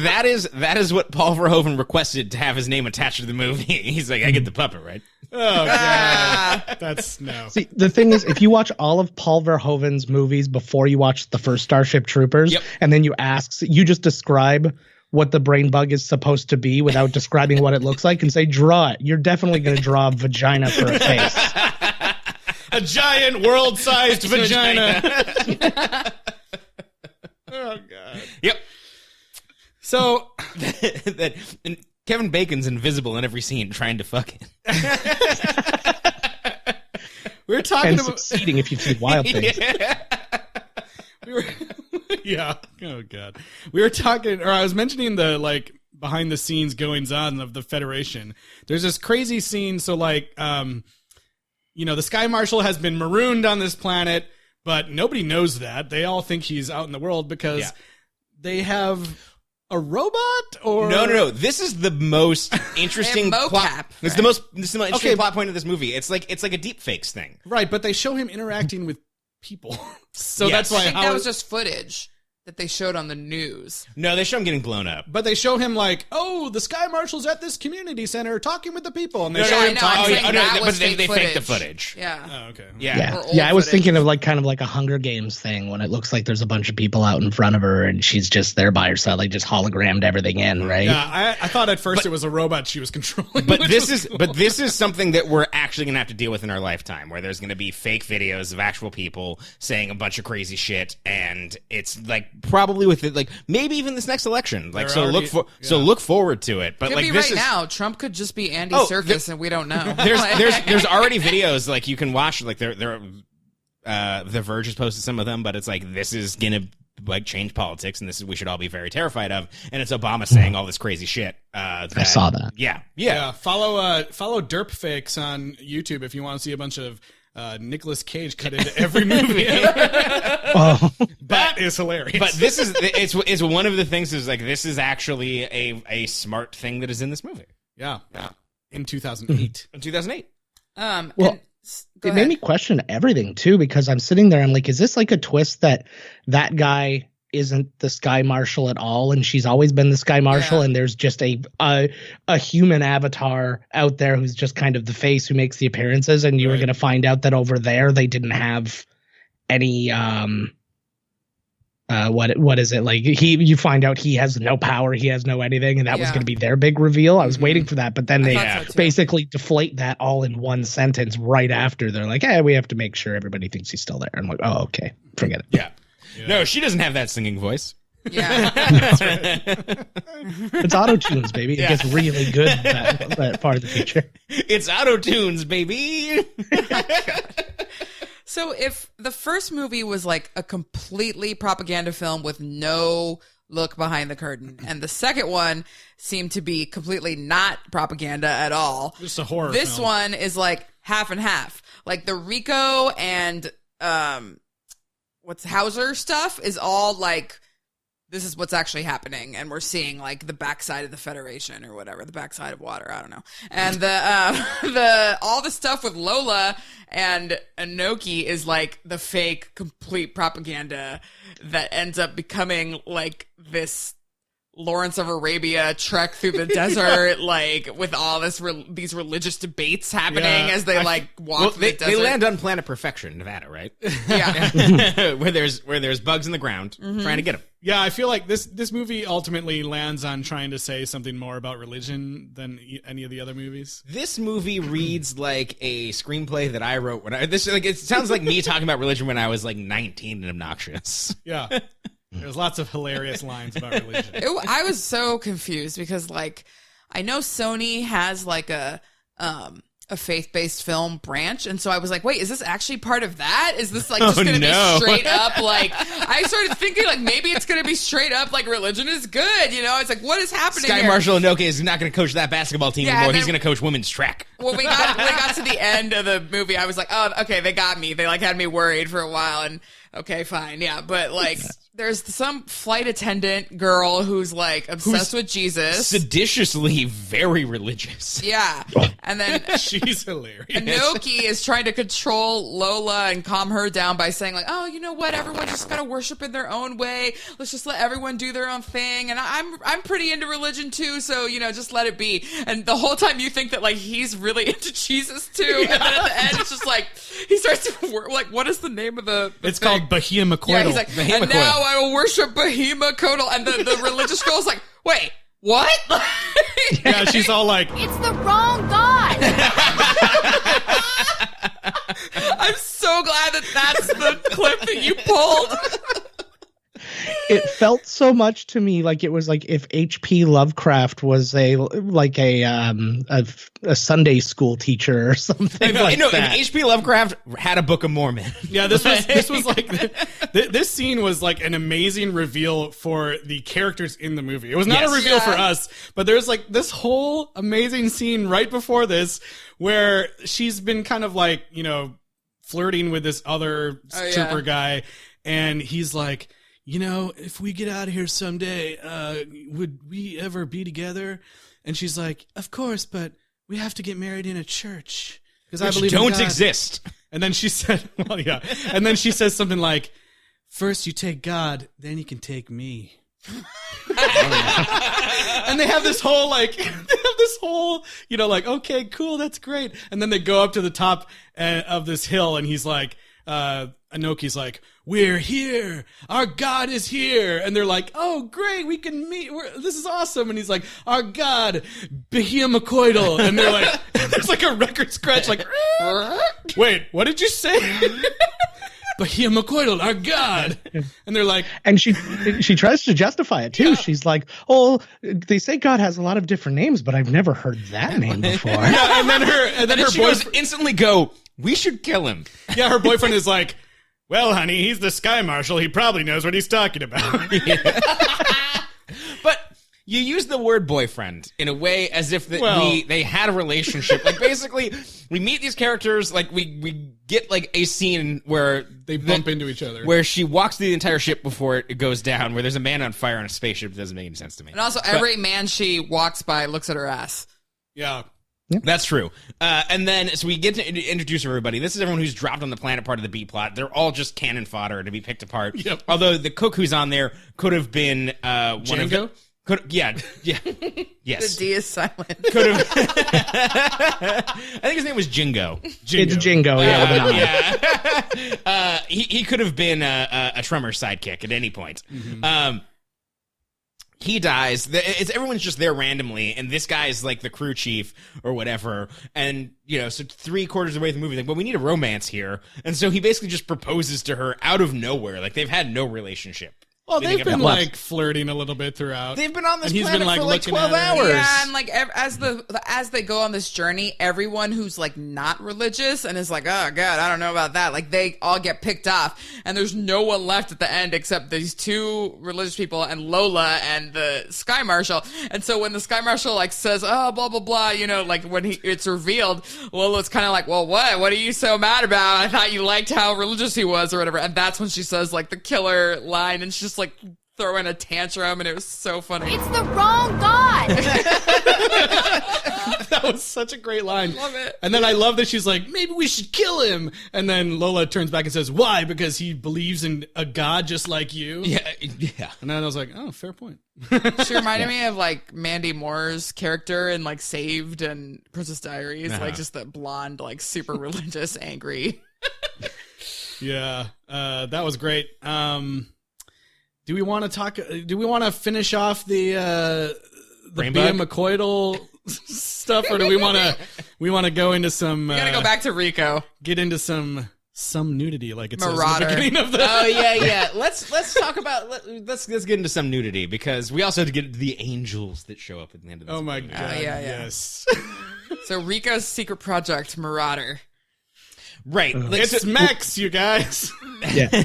that is what Paul Verhoeven requested to have his name attached to the movie. He's like, I get the puppet, right? Oh, God. That's no. See, the thing is, if you watch all of Paul Verhoeven's movies before you watch the first Starship Troopers, and then you just describe what the brain bug is supposed to be without describing what it looks like and say, draw it. You're definitely going to draw a vagina for a face. A giant world-sized vagina. Oh, God. Yep. So, and Kevin Bacon's invisible in every scene trying to fuck it. We were talking and about succeeding if you've seen Wild Things. Yeah. Oh, God. We were talking, or I was mentioning the, like, behind the scenes goings on of the Federation. There's this crazy scene. So, like, the Sky Marshal has been marooned on this planet, but nobody knows that. They all think he's out in the world because they have a robot, or no. This is the most interesting plot. It's the most interesting plot point of this movie. It's like a deep fakes thing, right? But they show him interacting with people, so that's why I think that was just footage that they showed on the news. No, they show him getting blown up. But they show him like, oh, the Sky Marshal's at this community center talking with the people, and they show him talking. But they faked the footage. Yeah. Oh, okay. Yeah. I was thinking of like kind of like a Hunger Games thing when it looks like there's a bunch of people out in front of her and she's just there by herself, like just hologrammed everything in, right? Yeah, I thought at first it was a robot she was controlling. But this is something that we're actually gonna have to deal with in our lifetime, where there's gonna be fake videos of actual people saying a bunch of crazy shit, and it's like probably with it, like maybe even this next election. Like, look forward to it. But could like be this now, Trump could just be Andy Serkis, and we don't know. There's already videos like you can watch. Like The Verge has posted some of them, but it's like this is gonna like change politics, and this is we should all be very terrified of. And it's Obama saying all this crazy shit. I saw that. Yeah. Follow derp fakes on YouTube if you want to see a bunch of Nicolas Cage cut into every movie. That is hilarious. But this is it's one of the things is like this is actually a smart thing that is in this movie. Yeah. In 2008. In 2008. Well, It made me question everything too, because I'm sitting there, I'm like, is this like a twist that guy isn't the Sky Marshal at all, and she's always been the Sky Marshal, and there's just a human avatar out there who's just kind of the face who makes the appearances, and you were going to find out that over there they didn't have any what is it, like you find out he has no power, he has no anything, and that was going to be their big reveal. I was waiting for that, but then they basically deflate that all in one sentence right after. They're like, we have to make sure everybody thinks he's still there. I'm like, oh, okay, forget it. Yeah. No, she doesn't have that singing voice. Yeah. It's auto-tunes, baby. It gets really good that part of the future. It's auto-tunes, baby. So if the first movie was like a completely propaganda film with no look behind the curtain, and the second one seemed to be completely not propaganda at all, just a horror this film. one is like half and half. Like the Rico and what's Hauser stuff is all like, this is what's actually happening, and we're seeing like the backside of the Federation or whatever, the backside of water, I don't know. And the all the stuff with Lola and Inoki is like the fake complete propaganda that ends up becoming like this Lawrence of Arabia trek through the desert, like with all these religious debates happening as they walk through the desert. They land on Planet Perfection, Nevada, right? Yeah. where there's bugs in the ground trying to get them. Yeah, I feel like this movie ultimately lands on trying to say something more about religion than any of the other movies. This movie reads like a screenplay that I wrote when it sounds like me talking about religion when I was like 19 and obnoxious. Yeah. There's lots of hilarious lines about religion. I was so confused because, like, I know Sony has like a faith-based film branch, and so I was like, wait, is this actually part of that? Is this like just going to be straight up like? I started thinking like maybe it's going to be straight up like religion is good, you know? It's like, what is happening? Sky here? Marshal Inoki is not going to coach that basketball team anymore. He's going to coach women's track. When we got to the end of the movie, I was like, oh, okay, they got me. They like had me worried for a while, and okay, fine, yeah, but like. There's some flight attendant girl who's like obsessed with Jesus. Seditiously very religious. Yeah. And then she's hilarious. Inoki is trying to control Lola and calm her down by saying like, oh, you know what? Everyone just gotta worship in their own way. Let's just let everyone do their own thing. And I'm pretty into religion too, so you know, just let it be. And the whole time you think that like he's really into Jesus too. Yeah. And then at the end it's just like he starts to like, what is the name of the It's thing? called Bahia McCoydle. Yeah, he's like, and now I will worship Bahima Kodal. And the religious girl's like, wait, what? Yeah, she's all like, it's the wrong god. I'm so glad that's the clip that you pulled. It felt so much to me like it was like if H.P. Lovecraft was a Sunday school teacher or something like that. If H.P. Lovecraft had a Book of Mormon. Yeah, this was like this scene was like an amazing reveal for the characters in the movie. It was not a reveal for us, but there's like this whole amazing scene right before this where she's been kind of like, you know, flirting with this other trooper guy, and he's like, you know, if we get out of here someday, would we ever be together? And she's like, of course, but we have to get married in a church because I believe don't in God. exist. And then she said, well, yeah. And then she says something like, first you take God, then you can take me. And they have this whole you know, like, okay, cool, that's great. And then they go up to the top of this hill, and he's like, Inoki's like, we're here, our God is here. And they're like, oh great, we can meet, this is awesome. And he's like, our God, Bahia McCoydle. And they're like, there's like a record scratch, like, wait, what did you say? Bahia McCoydle, our God. And they're like, and she tries to justify it too. Yeah. She's like, oh, they say God has a lot of different names, but I've never heard that name before. Yeah, and then her she goes instantly go, we should kill him. Yeah, her boyfriend is like, well, honey, he's the Sky Marshal. He probably knows what he's talking about. But you use the word boyfriend in a way as if they had a relationship. Like, basically, we meet these characters, like, we get, like, a scene where they bump into each other. Where she walks through the entire ship before it goes down, where there's a man on fire on a spaceship. It doesn't make any sense to me. And also, every man she walks by looks at her ass. Yeah. That's true. And then, so we get to introduce everybody. This is everyone who's dropped on the planet, part of the B plot. They're all just cannon fodder to be picked apart. Yep. Although the cook who's on there could have been one Django? of the... yeah. Yes. The D is silent. Could have... I think his name was Jingo. It's Jingo, yeah. He could have been a Tremor sidekick at any point. Mm-hmm. He dies. Everyone's just there randomly, and this guy is like the crew chief or whatever. And, so 3/4 of the way through the movie, like, well, we need a romance here. And so he basically just proposes to her out of nowhere. Like, they've had no relationship. Well, they've been like flirting a little bit throughout. They've been on this planet for like 12 hours. Yeah, and like as they go on this journey, everyone who's like not religious and is like, oh god, I don't know about that. Like they all get picked off, and there's no one left at the end except these 2 religious people and Lola and the Sky Marshal. And so when the Sky Marshal like says, oh blah blah blah, like when it's revealed, Lola's kind of like, well, what are you so mad about? I thought you liked how religious he was or whatever. And that's when she says like the killer line, and she's just like throwing a tantrum, and it was so funny. It's the wrong god. That was such a great line. Love it. And then I love that she's like, maybe we should kill him. And then Lola turns back and says, why? Because he believes in a god just like you. Yeah. And then I was like, oh, fair point. She reminded me of like Mandy Moore's character in like Saved and Princess Diaries, like just that blonde, like super religious, angry. Yeah, that was great. Do we want to finish off the Bea McCoydle stuff, or do we want to go into some? We gotta go back to Rico. Get into some nudity, like it says Marauder. at the beginning of the. Oh yeah. Let's talk about let's get into some nudity, because we also have to get into the angels that show up at the end of this. Oh my movie. god! Yeah. Yes. So Rico's secret project, Marauder. Right. It's mechs, you guys. Yeah.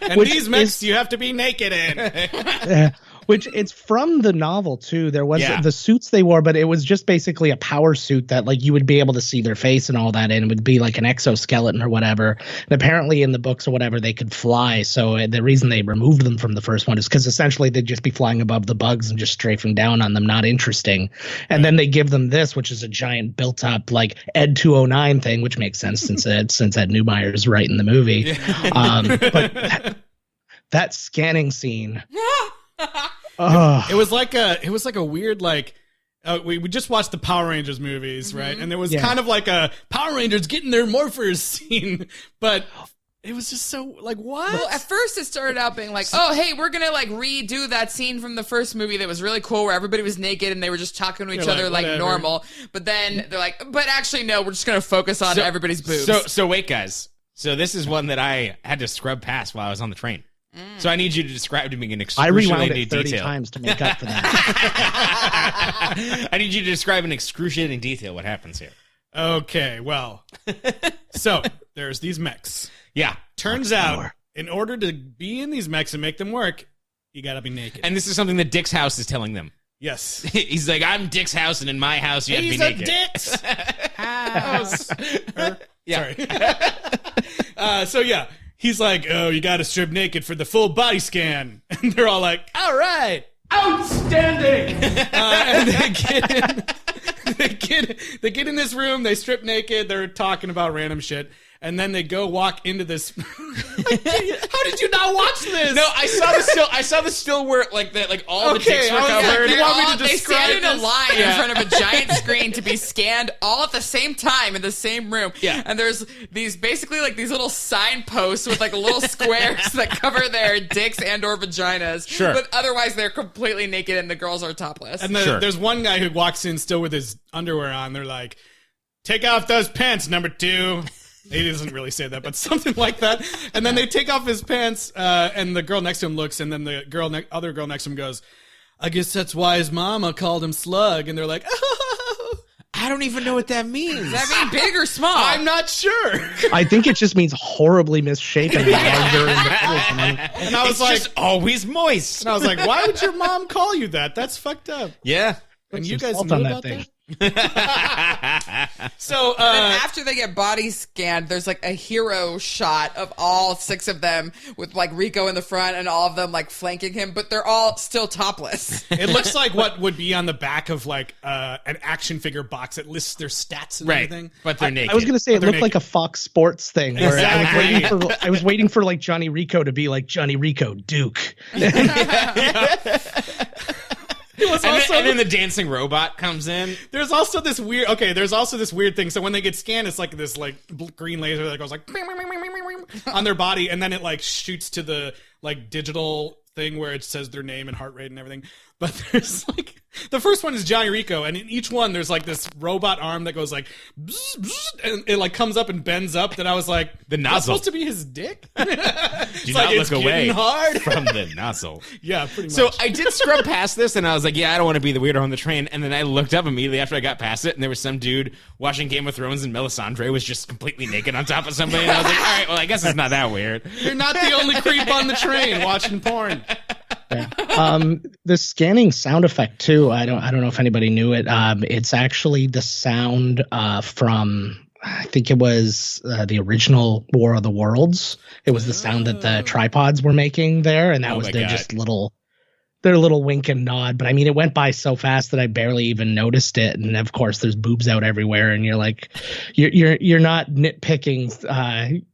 And these mechs you have to be naked in. Which it's from the novel too. There was the suits they wore, but it was just basically a power suit that like you would be able to see their face and all that, and it would be like an exoskeleton or whatever. And apparently in the books or whatever, they could fly. So the reason they removed them from the first one is because essentially they'd just be flying above the bugs and just strafing down on them, not interesting. And then they give them this, which is a giant built up like Ed 209 thing, which makes sense since Ed Neumeyer's writing the movie. But that scanning scene. It was like a weird like we just watched the Power Rangers movies, right? And there was kind of like a Power Rangers getting their morphers scene, but it was just so like, what? Well, at first it started out being like, oh hey, we're gonna like redo that scene from the first movie that was really cool where everybody was naked and they were just talking to each other like normal. But then they're like, but actually no, we're just gonna focus on everybody's boobs. So wait, guys. So this is one that I had to scrub past while I was on the train. So I need you to describe to me in excruciating I rewound it 30 detail. times to make up for that. I need you to describe in excruciating detail what happens here. Okay, well, so there's these mechs. Yeah. Turns out, in order to be in these mechs and make them work, you gotta be naked. And this is something that Dick's house is telling them. Yes. He's like, I'm Dick's house, and in my house, you have to be naked. He's a Dick's house. Yeah. Sorry. So yeah. He's like, oh, you got to strip naked for the full body scan. And they're all like, all right. Outstanding. And they get in this room. They strip naked. They're talking about random shit. And then they go walk into this. How did you not watch this? No, I saw the still where like that, like all the dicks were covered. You want me to They describe stand in a this? line in front of a giant screen to be scanned all at the same time in the same room. Yeah. And there's these basically like these little signposts with like little squares that cover their dicks and or vaginas. Sure. But otherwise they're completely naked and the girls are topless. And there's one guy who walks in still with his underwear on. They're like, take off those pants, number 2. He doesn't really say that, but something like that. And then they take off his pants, and the girl next to him looks, and then the other girl next to him goes, I guess that's why his mama called him Slug. And they're like, oh. I don't even know what that means. Does that mean big or small? I'm not sure. I think it just means horribly misshapen. And I was like, just always moist. And I was like, why would your mom call you that? That's fucked up. Yeah. And Put you some guys salt knew on that about thing. that? So after they get body scanned, there's like a hero shot of all 6 of them with like Rico in the front and all of them like flanking him, but they're all still topless. It looks like what would be on the back of like an action figure box that lists their stats and everything. But they're naked. I was going to say it looked like a Fox Sports thing where Exactly. I was waiting for like Johnny Rico to be like Johnny Rico Duke. And then the dancing robot comes in. There's also this weird thing. So when they get scanned, it's like this like green laser that goes like on their body, and then it like shoots to the like digital thing where it says their name and heart rate and everything. But there's like the first one is Johnny Rico, and in each one there's like this robot arm that goes like bzz, bzz, and it like comes up and bends up. That I was like, the nozzle that's supposed to be his dick. Do not look away from the nozzle. Yeah, pretty much. So I did scrub past this, and I was like, yeah, I don't want to be the weirdo on the train. And then I looked up immediately after I got past it, and there was some dude watching Game of Thrones, and Melisandre was just completely naked on top of somebody. And I was like, all right, well, I guess it's not that weird. You're not the only creep on the train watching porn. Yeah. The scanning sound effect too. I don't know if anybody knew it. It's actually the sound from, I think it was the original War of the Worlds. It was the sound that the tripods were making there, and that was their just little wink and nod. But I mean, it went by so fast that I barely even noticed it. And of course, there's boobs out everywhere, and you're like, you're not nitpicking,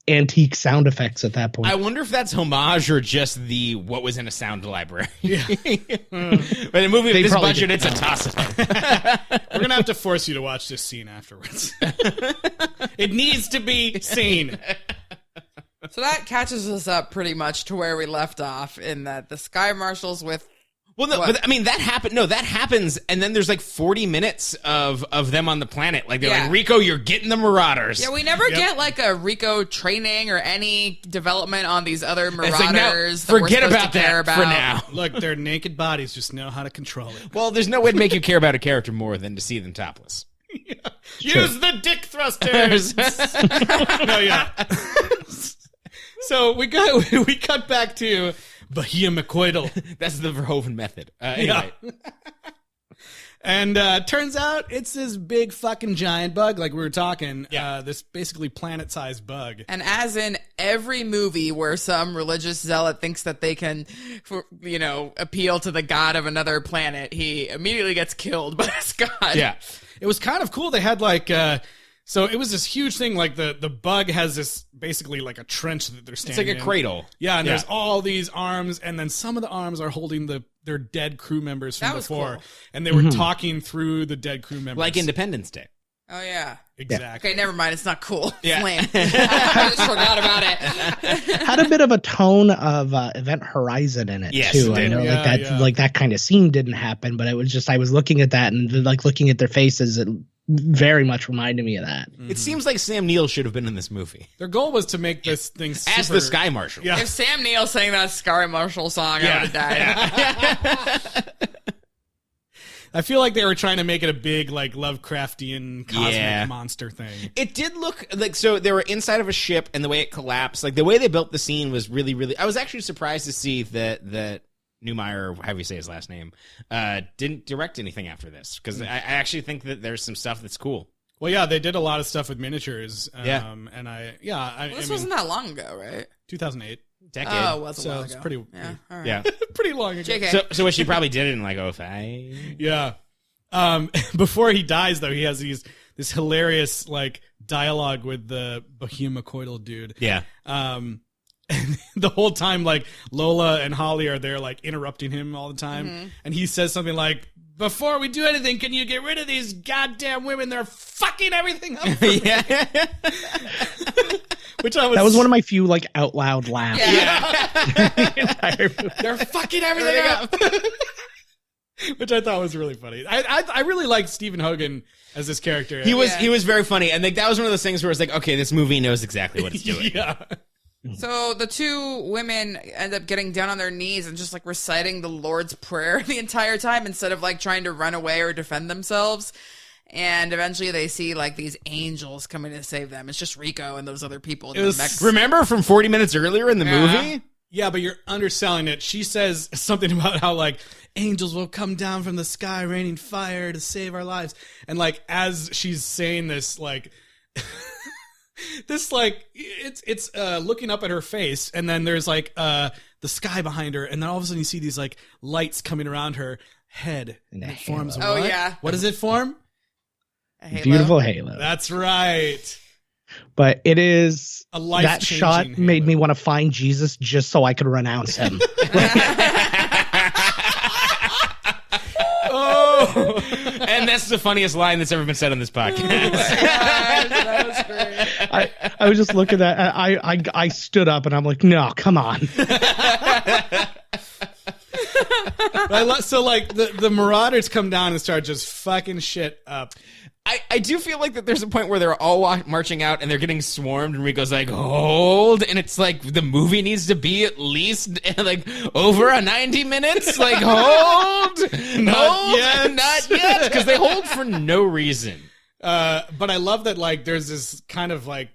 antique sound effects at that point. I wonder if that's homage or just what was in a sound library. Yeah. But in a movie with this budget, it's a toss-up. We're going to have to force you to watch this scene afterwards. It needs to be seen. So that catches us up pretty much to where we left off, in that the Sky Marshals with... Well, no, but I mean, that happens, and then there's like 40 minutes of them on the planet. Like, they're like, Rico, you're getting the Marauders. Yeah, we never get like a Rico training or any development on these other Marauders. Like, no, forget about that for now. Look, their naked bodies just know how to control it. Well, there's no way to make you care about a character more than to see them topless. Yeah. Use the dick thrusters. No, yeah. So we cut back to Bahia McCoydle. That's the Verhoeven method. Anyway. Yeah. And turns out it's this big fucking giant bug, like we were talking. Yeah. This basically planet-sized bug. And as in every movie where some religious zealot thinks that they can, appeal to the god of another planet, he immediately gets killed by this god. Yeah. It was kind of cool. They had like... So it was this huge thing, like the bug has this basically like a trench that they're standing in. It's like a cradle. Yeah, and there's all these arms, and then some of the arms are holding their dead crew members from before. Cool. And they were talking through the dead crew members. Like Independence Day. Oh, yeah. Exactly. Okay, never mind. It's not cool. Yeah. Lame. I just forgot about it. Had a bit of a tone of Event Horizon in it, too. I know like that kind of scene didn't happen, but it was just, I was looking at that and like looking at their faces, it very much reminded me of that. It seems like Sam Neill should have been in this movie. Their goal was to make this thing super... As the Sky Marshal. Yeah. If Sam Neill sang that Sky Marshal song, I would have died. I feel like they were trying to make it a big, like, Lovecraftian cosmic monster thing. It did look like, so they were inside of a ship, and the way it collapsed, like the way they built the scene was really, really... I was actually surprised to see that Neumeier, however you say his last name, didn't direct anything after this, because I actually think that there's some stuff that's cool. Well, yeah, they did a lot of stuff with miniatures. And this wasn't that long ago, right? 2008. Decade. Oh, it was a so while it's ago. pretty, all right. Yeah. Pretty long ago. JK. So she probably did it in like 2005. Yeah. Before he dies, though, he has this hilarious like dialogue with the Bahia McCoydle dude. Yeah. And the whole time, like, Lola and Holly are there, like, interrupting him all the time. Mm-hmm. And he says something like, before we do anything, can you get rid of these goddamn women? They're fucking everything up for me. That was one of my few, like, out loud laughs. Yeah. They're fucking everything up. Which I thought was really funny. I really liked Stephen Hogan as this character. He was very funny. And like, that was one of those things where it's like, okay, this movie knows exactly what it's doing. Yeah. So the two women end up getting down on their knees and just like reciting the Lord's Prayer the entire time instead of like trying to run away or defend themselves. And eventually they see like these angels coming to save them. It's just Rico and those other people. Remember from 40 minutes earlier in the movie? Yeah, but you're underselling it. She says something about how, like, angels will come down from the sky raining fire to save our lives. And, like, as she's saying this, like, it's looking up at her face, and then there's, like, the sky behind her, and then all of a sudden you see these, like, lights coming around her head. And it forms what? Oh, yeah. What does it form? A halo. Beautiful halo. That's right. But it is a that shot halo. Made me want to find Jesus just so I could renounce him. Oh, and that's the funniest line that's ever been said on this podcast. Oh that was great. I was just looking at I stood up and I'm like, no, come on. So like the Marauders come down and start just fucking shit up. I do feel like that there's a point where they're all marching out and they're getting swarmed, and Rico's like, hold, and it's like the movie needs to be at least like over a 90 minutes. Like, hold, not yet, because they hold for no reason. But I love that, like, there's this kind of like,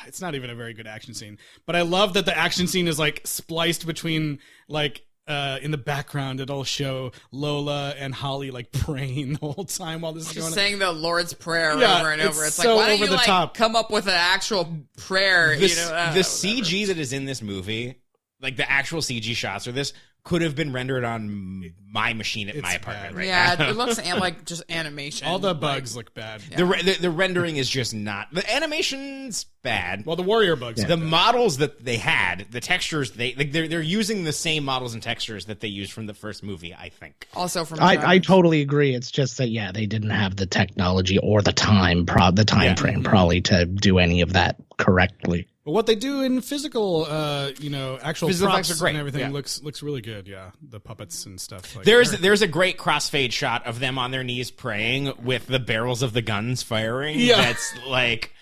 it's not even a very good action scene, but I love that the action scene is like spliced between like, in the background, it'll show Lola and Holly like praying the whole time while this is going on. Saying the Lord's Prayer over and over. It's so like, why don't over you the like top. come up with an actual prayer? The CG that is in this movie, like the actual CG shots for this, could have been rendered on my machine at my apartment right now. Yeah, it looks like just animation. All the bugs look bad. Yeah. The rendering is just not. The animation's bad. Well, the warrior bugs. The models that they had, the textures, they're using the same models and textures that they used from the first movie, I think. Also from I totally agree. It's just that they didn't have the technology or the time frame probably to do any of that correctly. But what they do in physical, actual Physical props effects are great. and everything Yeah. looks really good. Yeah, the puppets and stuff. Like There's a great crossfade shot of them on their knees praying with the barrels of the guns firing. Yeah. That's like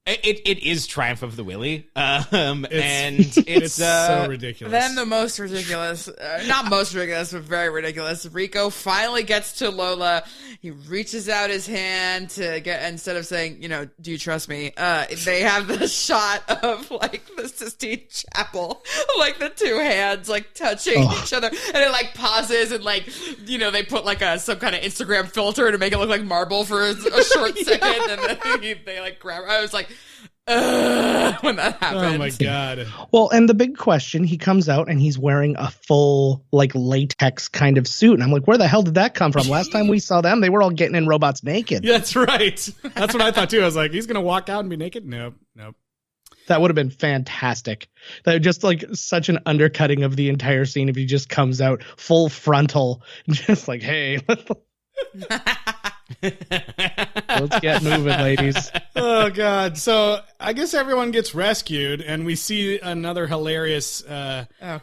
it is Triumph of the Willy. And it's so ridiculous. Then the most ridiculous, not most ridiculous, but very ridiculous. Rico finally gets to Lola. He reaches out his hand to get, instead of saying, do you trust me? They have this shot of like the Sistine Chapel, like the two hands like touching each other, and it like pauses and like, they put like some kind of Instagram filter to make it look like marble for a short second, and then they like grab. I was like, when that happened. Oh my god. Well, and the big question, he comes out and he's wearing a full like latex kind of suit, and I'm like, where the hell did that come from? Last time we saw them, they were all getting in robots naked. Yeah, that's right. That's what I thought too. I was like, he's gonna walk out and be naked? Nope. That would have been fantastic. That would just like such an undercutting of the entire scene if he just comes out full frontal, just like, hey. Let's get moving, ladies. Oh god. So I guess everyone gets rescued, and we see another hilarious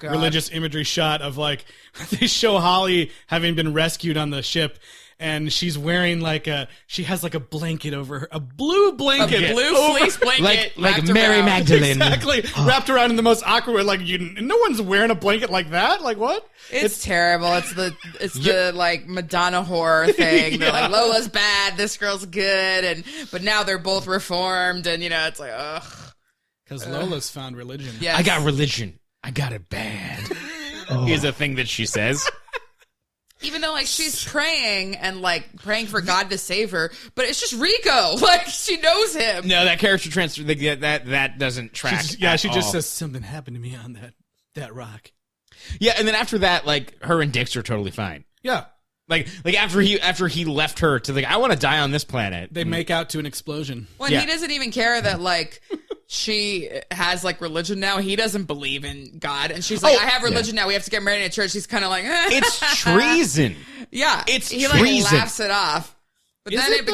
religious imagery shot of like they show Holly having been rescued on the ship, and she's wearing she has like a blanket over her, a blue blanket, fleece blanket, like Mary Magdalene, exactly, wrapped around in the most awkward way. Like no one's wearing a blanket like that. Like what? It's terrible. It's the like Madonna horror thing. They're like, Lola's bad, this girl's good, but now they're both reformed, and it's like, ugh. Because Lola's found religion. Yes. I got religion. I got it bad. Is a thing that she says. Even though, like, she's praying and, like, praying for God to save her, but it's just Rico. Like, she knows him. No, that character transfer, that doesn't track. She just says, something happened to me on that rock. Yeah, and then after that, like, her and Dix are totally fine. Yeah. Like after he left her to, like, I want to die on this planet. They make out to an explosion. When he doesn't even care that, like... She has like religion now. He doesn't believe in God, and she's like, "I have religion now. We have to get married in a church." He's kind of like, "It's treason." Yeah, he like laughs it off, but then it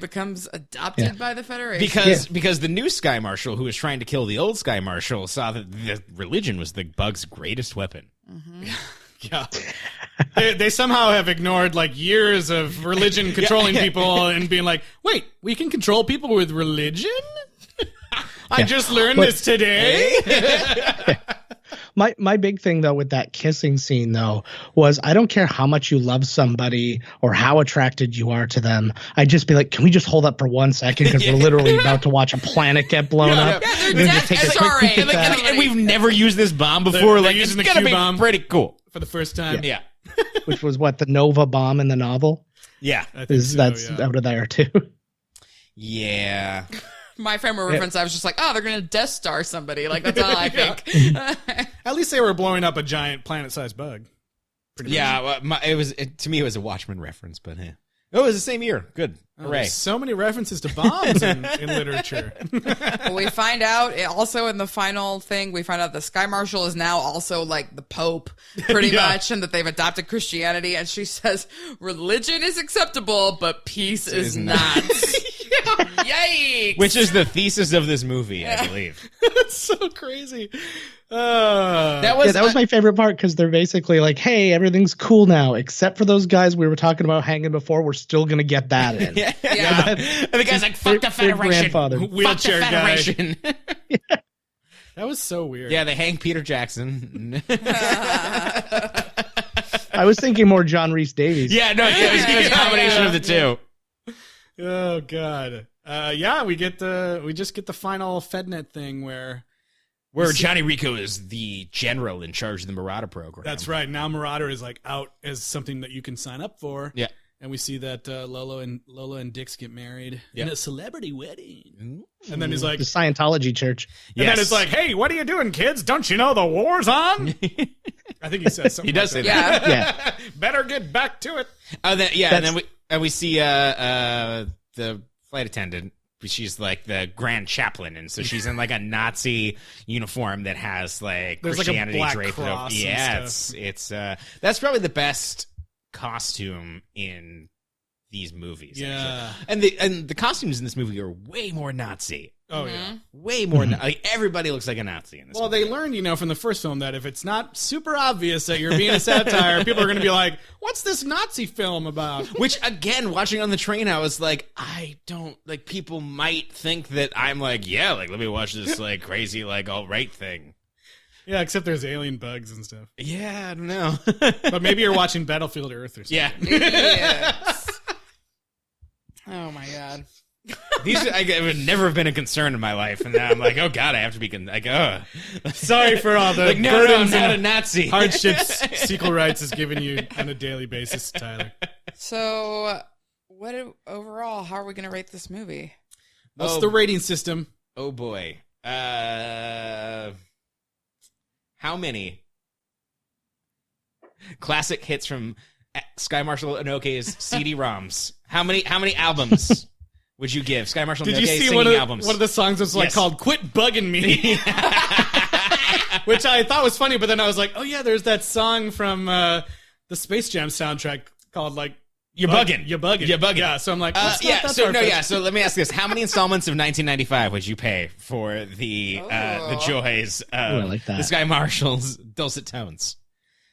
becomes adopted by the Federation because the new Sky Marshal, who was trying to kill the old Sky Marshal, saw that the religion was the bug's greatest weapon. Mm-hmm. Yeah. They somehow have ignored like years of religion controlling people and being like, wait, we can control people with religion? I just learned this today. My big thing though with that kissing scene though was I don't care how much you love somebody or how attracted you are to them. I'd just be like, can we just hold up for 1 second because we're literally about to watch a planet get blown up. Yeah, they're death starring. And we've never used this bomb before. They're like using it's the gonna be Q-bomb pretty cool for the first time. Yeah. Which was what the Nova bomb in the novel. Yeah, that's out of there too. Yeah. My frame of reference, I was just like, oh, they're going to Death Star somebody. Like, that's all I think. At least they were blowing up a giant planet-sized bug. Yeah, well, to me, it was a Watchmen reference, but it was the same year. Good. Hooray. So many references to bombs in literature. Well, we find out, also in the final thing, we find out the Sky Marshal is now also like the Pope, pretty much, and that they've adopted Christianity. And she says, religion is acceptable, but peace is not. Yikes! Which is the thesis of this movie, I believe. That's so crazy. That was my favorite part because they're basically like, "Hey, everything's cool now, except for those guys we were talking about hanging before. We're still gonna get that in." Yeah. And the guy's like, "Fuck the Federation, wheelchair fuck the Federation." guy. That was so weird. Yeah, they hang Peter Jackson. I was thinking more John Rhys Davies. Yeah, no, it was a combination of the two. Oh God. We just get the final FedNet thing where Johnny Rico is the general in charge of the Marauder program. That's right. Now Marauder is like out as something that you can sign up for. Yeah. And we see that Lola and Dix get married in a celebrity wedding. And then he's like, the Scientology church. And then it's like, hey, what are you doing, kids? Don't you know the war's on? I think he says something. He does like say that. Yeah. Better get back to it. And then we see the flight attendant. She's like the grand chaplain, and so she's in like a Nazi uniform that has like there's Christianity like a black draped cross up. Yeah, it's that's probably the best costume in these movies. Yeah, actually. And the costumes in this movie are way more Nazi. Oh yeah, way more. Like everybody looks like a Nazi in this. Well, movie. they learned, from the first film that if it's not super obvious that you're being a satire, people are going to be like, "What's this Nazi film about?" Which again, watching on the train, I was like, I don't like. People might think that I'm like, yeah, like let me watch this like crazy like alt-right thing. Yeah, except there's alien bugs and stuff. Yeah, I don't know. But maybe you're watching Battlefield Earth or something. Yeah. Yes. Oh my God. These would never have been a concern in my life, and now I'm like, oh God, I have to be sorry for all the like, no, burdens I'm not and a Nazi. hardships Sequel Rights is giving you on a daily basis, Tyler. So, overall, how are we going to rate this movie? What's the rating system? Oh boy, how many classic hits from Sky Marshal Inoke's CD-ROMs? How many albums? Would you give Sky Marshal Did you see singing albums? one of the songs was like called "Quit Bugging Me," which I thought was funny, but then I was like, "Oh yeah, there's that song from the Space Jam soundtrack called like You're Bugging." Yeah, so I'm like, So let me ask this: how many installments of 1995 would you pay for the joys of like that. the Sky Marshal's dulcet tones?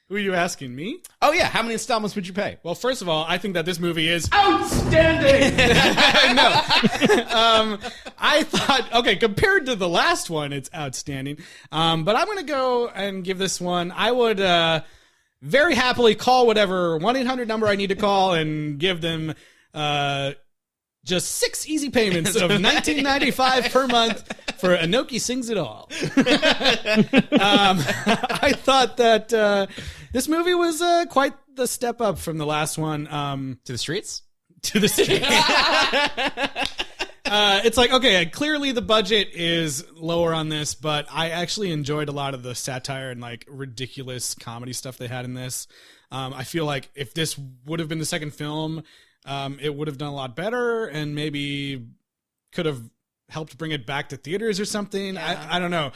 Who are you asking, me? Oh yeah, how many installments would you pay? Well, first of all, I think that this movie is outstanding. I thought, compared to the last one, it's outstanding. But I'm going to go and give this one, I would very happily call whatever 1-800 number I need to call and give them just 6 easy payments of $19.95 per month for Inoki Sings It All. I thought that this movie was quite the step up from the last one. To the streets? To the streets. It's like, okay, clearly the budget is lower on this, but I actually enjoyed a lot of the satire and like ridiculous comedy stuff they had in this. I feel like if this would have been the second film, it would have done a lot better and maybe could have helped bring it back to theaters or something. Yeah. I don't know.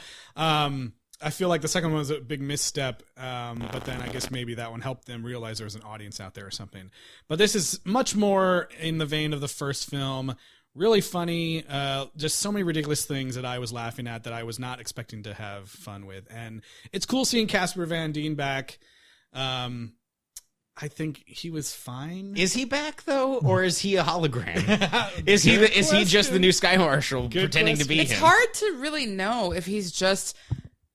I feel like the second one was a big misstep, but then I guess maybe that one helped them realize there was an audience out there or something. But this is much more in the vein of the first film. Really funny, just so many ridiculous things that I was laughing at that I was not expecting to have fun with. And it's cool seeing Casper Van Dien back. I think he was fine. Is he back though, or is he a hologram? Is he just the new Sky Marshal pretending to be him? It's hard to really know if he's just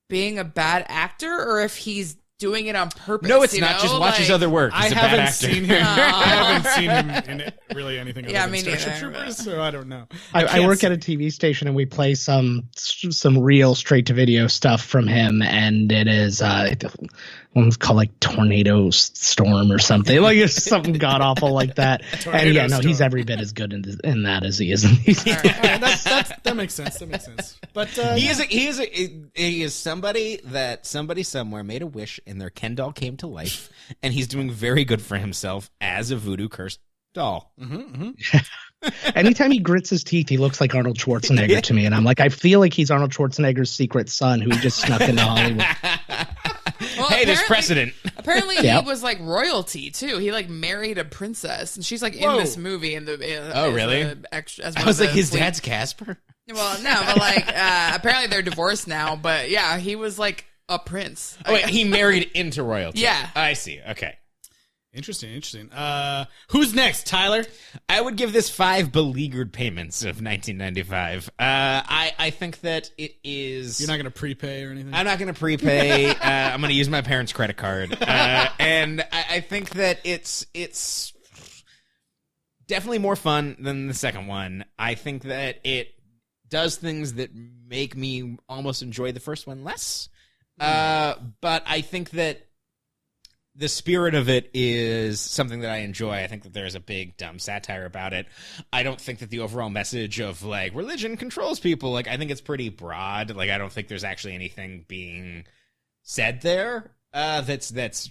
being a bad actor or if he's doing it on purpose. No, it's not. Just watch his other work. He's a bad actor. Seen him. I haven't seen him in really anything other than Starship neither, Troopers, so I don't know. I work at a TV station and we play some real straight to video stuff from him, and it is one's called like Tornado Storm or something, like it's something god awful like that. And yeah, no, he's every bit as good in that as he is in these. That makes sense. That makes sense. But he is somebody that somebody somewhere made a wish and their Ken doll came to life, and he's doing very good for himself as a voodoo cursed doll. Anytime he grits his teeth, he looks like Arnold Schwarzenegger to me, and I'm like, I feel like he's Arnold Schwarzenegger's secret son who just snuck into Hollywood. Well, hey, there's precedent. Apparently, he was like royalty too. He like married a princess, and she's like in this movie. In the oh, really? As I was like, his dad's Casper. Well, no, but like apparently they're divorced now. But yeah, he was like a prince. Oh, wait, he married into royalty. Yeah, I see. Okay. Interesting. Who's next, Tyler? I would give this 5 beleaguered payments of 1995. I think that it is... You're not going to prepay or anything? I'm not going to prepay. I'm going to use my parents' credit card. And I think that it's definitely more fun than the second one. I think that it does things that make me almost enjoy the first one less. But I think that the spirit of it is something that I enjoy. I think that there's a big dumb satire about it. I don't think that the overall message of like religion controls people, like I think it's pretty broad. Like I don't think there's actually anything being said there that's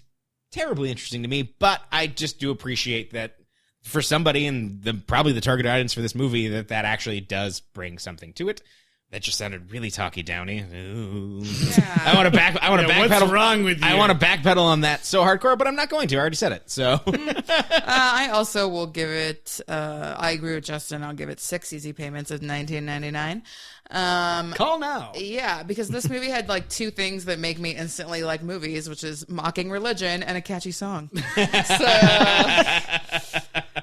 terribly interesting to me. But I just do appreciate that for somebody in probably the target audience for this movie that actually does bring something to it. That just sounded really talky downy. Yeah. I want to backpedal. What's wrong with you? I want to backpedal on that so hardcore, but I'm not going to. I already said it. So I also will give it. I agree with Justin. I'll give it 6 easy payments of $19.99. Call now. Yeah, because this movie had like 2 things that make me instantly like movies, which is mocking religion and a catchy song.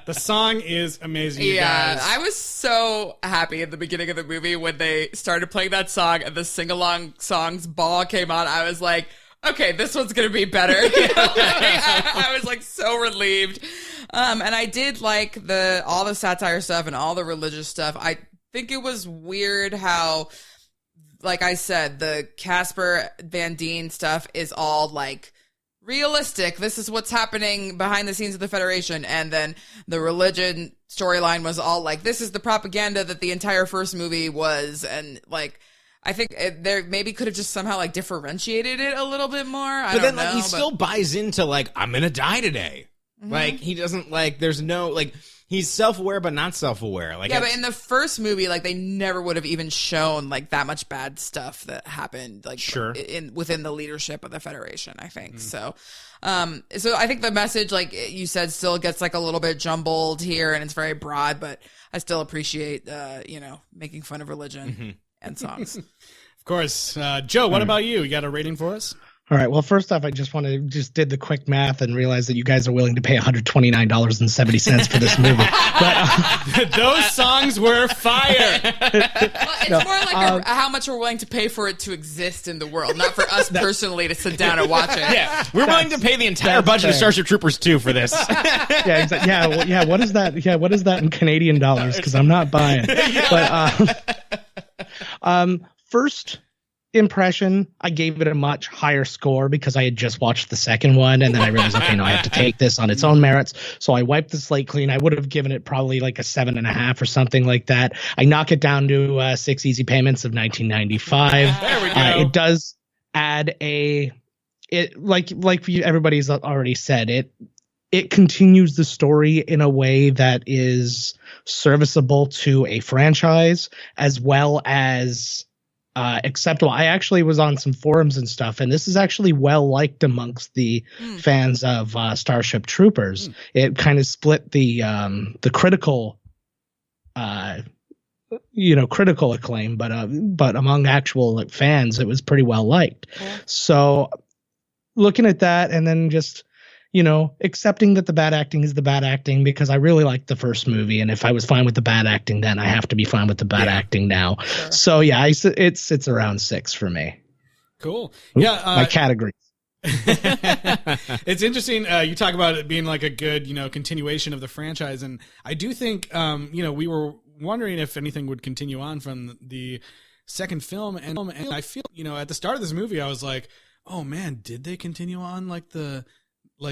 The song is amazing. You yeah, guys. I was so happy at the beginning of the movie when they started playing that song and the sing-along songs ball came on. I was like, okay, this one's gonna be better. I was like so relieved. And I did like all the satire stuff and all the religious stuff. I think it was weird how, like I said, the Casper Van Dien stuff is all like realistic. This is what's happening behind the scenes of the Federation. And then the religion storyline was all like, this is the propaganda that the entire first movie was. And like, I think there maybe could have just somehow like differentiated it a little bit more. I don't know. Like, he still buys into like, I'm going to die today. Mm-hmm. Like he doesn't like, there's no like, he's self-aware, but not self-aware. Like, yeah, but in the first movie, like they never would have even shown like that much bad stuff that happened, like within the leadership of the Federation. I think so. So I think the message, like you said, still gets like a little bit jumbled here, and it's very broad. But I still appreciate, making fun of religion and songs. Of course, Joe. What about you? You got a rating for us? All right. Well, first off, I just did the quick math and realized that you guys are willing to pay $129.70 for this movie. But those songs were fire. It's more like how much we're willing to pay for it to exist in the world, not for us personally to sit down and watch it. Yeah, we're willing to pay the entire budget of Starship Troopers 2 for this. Yeah, exactly. Yeah. What is that? Yeah, what is that in Canadian dollars? Because I'm not buying. But first impression, I gave it a much higher score because I had just watched the second one, and then I realized, okay, no, I have to take this on its own merits. So I wiped the slate clean. I would have given it probably like a 7.5 or something like that. I knock it down to 6 easy payments of $19.95. There we go. It does add like everybody's already said, it continues the story in a way that is serviceable to a franchise as well as acceptable. I actually was on some forums and stuff, and this is actually well liked amongst the fans of Starship Troopers. It kind of split the critical, critical acclaim, but among actual fans, it was pretty well liked. So, looking at that, and then just accepting that the bad acting is the bad acting, because I really liked the first movie, and if I was fine with the bad acting then, I have to be fine with the bad acting now. Sure. So yeah, it's around 6 for me. Cool. Ooh, Yeah. my cat agrees. It's interesting. You talk about it being like a good, continuation of the franchise. And I do think, we were wondering if anything would continue on from the second film. And I feel, at the start of this movie, I was like, oh man, did they continue on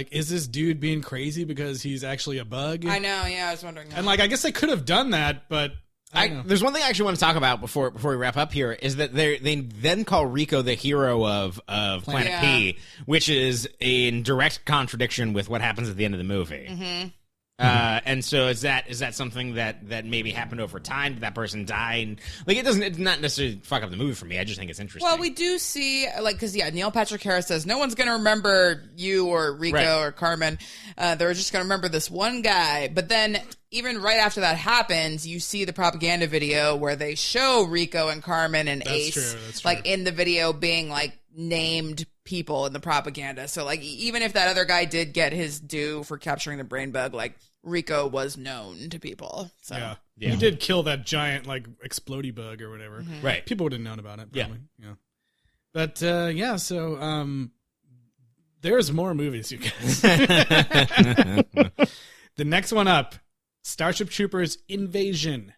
is this dude being crazy because he's actually a bug? I know. Yeah. I was wondering that. And I guess they could have done that, but there's one thing I actually want to talk about before we wrap up here is that they then call Rico the hero of Planet P, which is in direct contradiction with what happens at the end of the movie. Mm-hmm. And so is that something that maybe happened over time? Did that person die? And, it's not necessarily fuck up the movie for me. I just think it's interesting. Well, we do see, because Neil Patrick Harris says no one's going to remember you or Rico or Carmen. They're just going to remember this one guy. But then even right after that happens, you see the propaganda video where they show Rico and Carmen and Ace, in the video being named people in the propaganda. So even if that other guy did get his due for capturing the brain bug, Rico was known to people. So yeah. He did kill that giant explodey bug or whatever. Mm-hmm. Right. People would have known about it probably. Yeah. But so there's more movies, you guys. The next one up, Starship Troopers Invasion,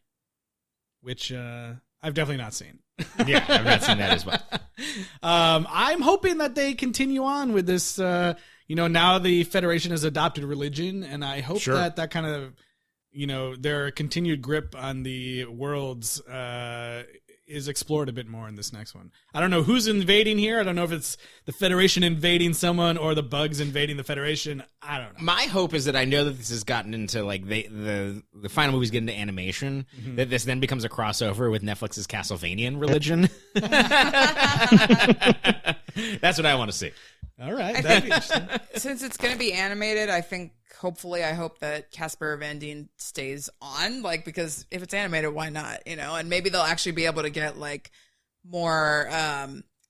which I've definitely not seen. Yeah, I've not seen that as well. I'm hoping that they continue on with this. Now the Federation has adopted religion, and I hope that kind of, their continued grip on the worlds is explored a bit more in this next one. I don't know who's invading here. I don't know if it's the Federation invading someone or the bugs invading the Federation. I don't know. My hope is that I know that this has gotten into the final movies get into animation, that this then becomes a crossover with Netflix's Castlevanian religion. That's what I want to see. All right. That'd be interesting. Since it's going to be animated, I hope that Casper Van Dien stays on, because if it's animated, why not, and maybe they'll actually be able to get more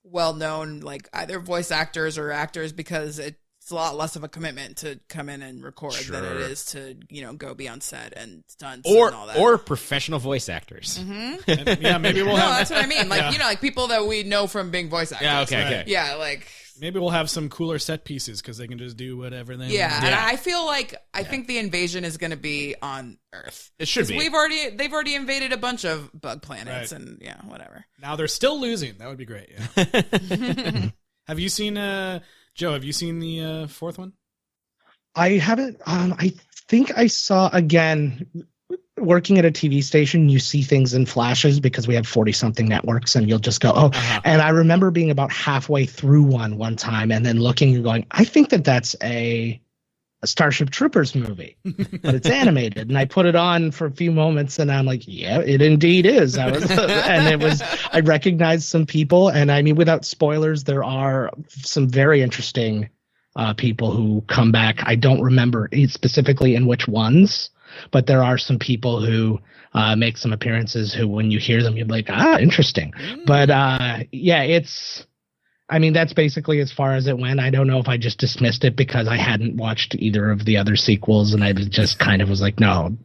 well-known, either voice actors or actors, because it's a lot less of a commitment to come in and record than it is to, go be on set and stunts and all that. Or professional voice actors. Mm-hmm. And, maybe we'll have... No, that's what I mean. People that we know from being voice actors. Yeah, okay. Yeah, maybe we'll have some cooler set pieces because they can just do whatever they want. And I feel I think the invasion is going to be on Earth. It should be. They've already invaded a bunch of bug planets and whatever. Now they're still losing. That would be great. Yeah. Have you seen Joe? Have you seen the fourth one? I haven't. I think I saw again. Working at a TV station, you see things in flashes because we have 40-something networks, and you'll just go, oh. Uh-huh. And I remember being about halfway through one time and then looking and going, I think that's a Starship Troopers movie, but it's animated. And I put it on for a few moments, and I'm like, yeah, it indeed is. I recognized some people, and I mean, without spoilers, there are some very interesting people who come back. I don't remember specifically in which ones, but there are some people who make some appearances who, when you hear them, you're like, interesting. But that's basically as far as it went. I don't know if I just dismissed it because I hadn't watched either of the other sequels, and I just kind of was like, no,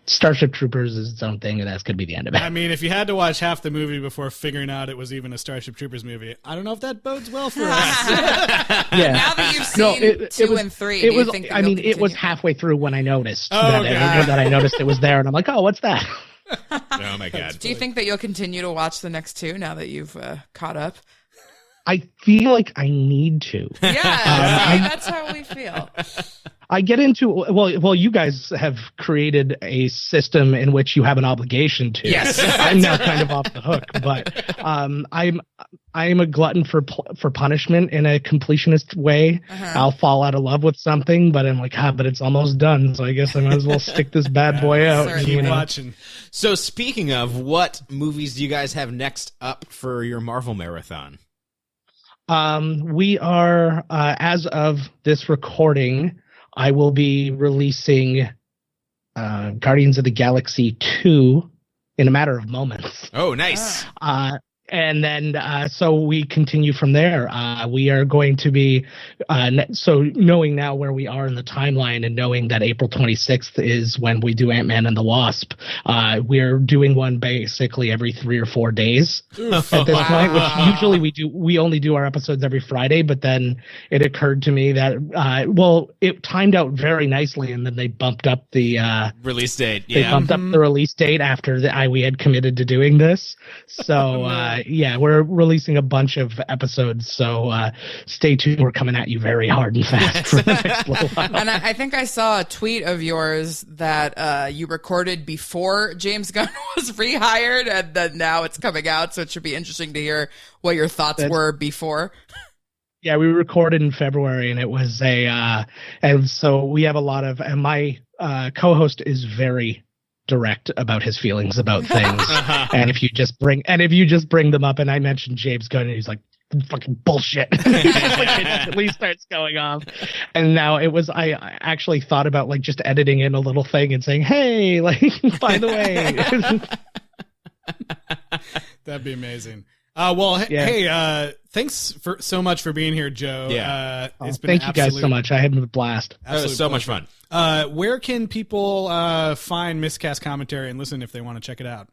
Starship Troopers is its own thing, and that's going to be the end of it. I mean, if you had to watch half the movie before figuring out it was even a Starship Troopers movie, I don't know if that bodes well for us. Yeah. Now that you've seen 2 and 3, it was halfway through when I noticed that I noticed it was there, and I'm like, oh, what's that? Oh my God. Do you think that you'll continue to watch the next 2 now that you've caught up? I feel like I need to. Yeah, that's how we feel. I get into well, you guys have created a system in which you have an obligation to. Yes, I'm now kind of off the hook, but I'm a glutton for punishment in a completionist way. Uh-huh. I'll fall out of love with something, but I'm like, but it's almost done, so I guess I might as well stick this bad boy out. Keep watching. So, speaking of, what movies do you guys have next up for your Marvel marathon? We are, as of this recording, I will be releasing Guardians of the Galaxy 2 in a matter of moments. Oh, nice. And then, so we continue from there. We are going to be, so knowing now where we are in the timeline and knowing that April 26th is when we do Ant-Man and the Wasp, we're doing one basically every 3 or 4 days at this point, which usually we only do our episodes every Friday, but then it occurred to me that, it timed out very nicely, and then they bumped up the release date. They bumped up the release date after we had committed to doing this. So, we're releasing a bunch of episodes, so stay tuned. We're coming at you very hard and fast for the next little while. And I think I saw a tweet of yours that you recorded before James Gunn was rehired, and then now it's coming out, so it should be interesting to hear what your thoughts were before. Yeah, we recorded in February, and it was and so we have a lot of, and my co-host is very direct about his feelings about things. And if you just bring them up, and I mentioned James Gunn, and he's like, fucking bullshit. Like, it instantly starts going off. And now I actually thought about like just editing in a little thing and saying, hey, like, by the way. That'd be amazing. Hey, thanks so much for being here, Joe. Yeah. It's been thank you guys so much. I had a blast. It was so much fun. Where can people find Miscast Commentary and listen if they want to check it out?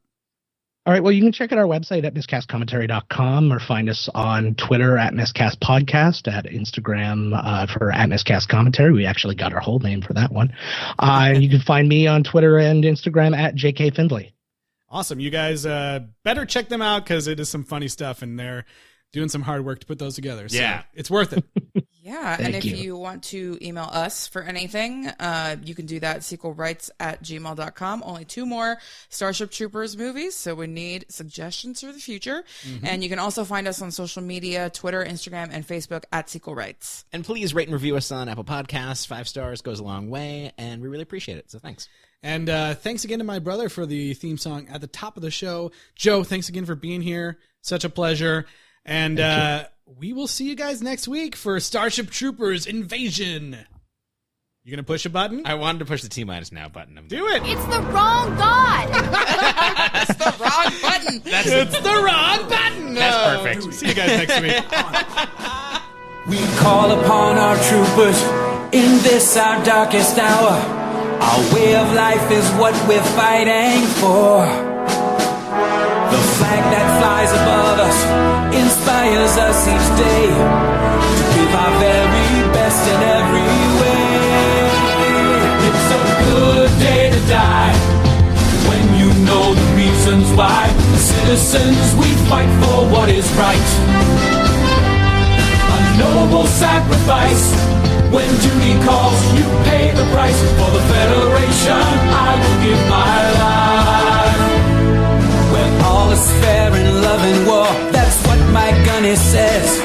All right. Well, you can check out our website at miscastcommentary.com or find us on Twitter at Miscast Podcast, at Instagram for at Miscast Commentary. We actually got our whole name for that one. And you can find me on Twitter and Instagram at JK Findlay. Awesome. You guys better check them out because it is some funny stuff, and they're doing some hard work to put those together. So it's worth it. Yeah, and if you want to email us for anything, you can do that at sequelrights@gmail.com. Only 2 more Starship Troopers movies, so we need suggestions for the future. Mm-hmm. And you can also find us on social media, Twitter, Instagram, and Facebook at Sequel Rights. And please rate and review us on Apple Podcasts. 5 stars goes a long way, and we really appreciate it, so thanks. And thanks again to my brother for the theme song at the top of the show. Joe, thanks again for being here. Such a pleasure. And we will see you guys next week for Starship Troopers Invasion. You gonna push a button? I wanted to push the T-minus now button. Do it. It's the wrong god. It's the wrong button. It's the wrong button. That's perfect. See you guys next week. We call upon our troopers in this our darkest hour. Our way of life is what we're fighting for. The flag that flies above us inspires us each day to give our very best in every way. It's a good day to die when you know the reasons why. The citizens, we fight for what is right. A noble sacrifice. When duty calls, you pay the price. For the Federation, I will give my life. When all is fair in love and war, that's what my gunny says.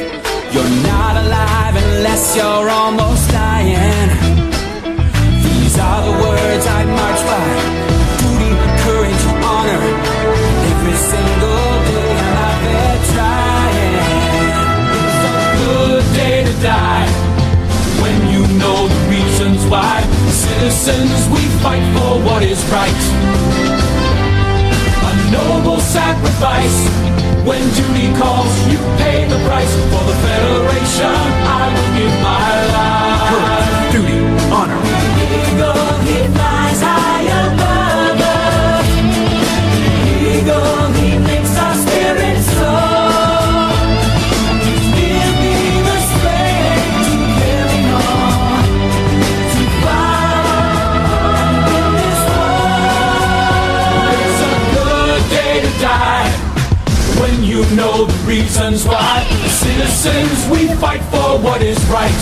You're not alive unless you're almost dying. These are the words I march by. Duty, courage, honor. Every single day I'm out there trying. It's a good day to die when you know the reasons why. Citizens, we fight for what is right. A noble sacrifice. When duty calls, you pay the price. For the Federation, I will give my life. Courage, duty, honor. The eagle, he flies high above us. The eagle, he makes our spirits soar. Give me the strength to carry on, to fight in this war. It's a good day to die when you know the reasons why. Citizens, we fight for what is right.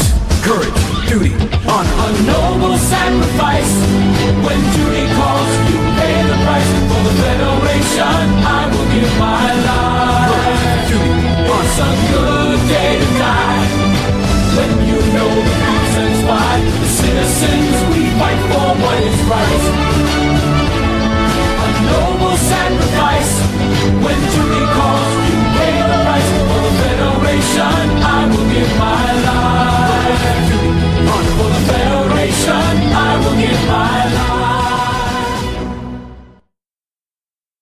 Courage, duty, honor. A noble sacrifice. When duty calls, you pay the price. For the Federation, I will give my life. Courage, duty, honor. It's a good day to die when you know the reasons why. The citizens, we fight for what is right. A noble sacrifice. When duty calls, you pay the price. For the Federation, I will give my life. For the Federation, I will give my life.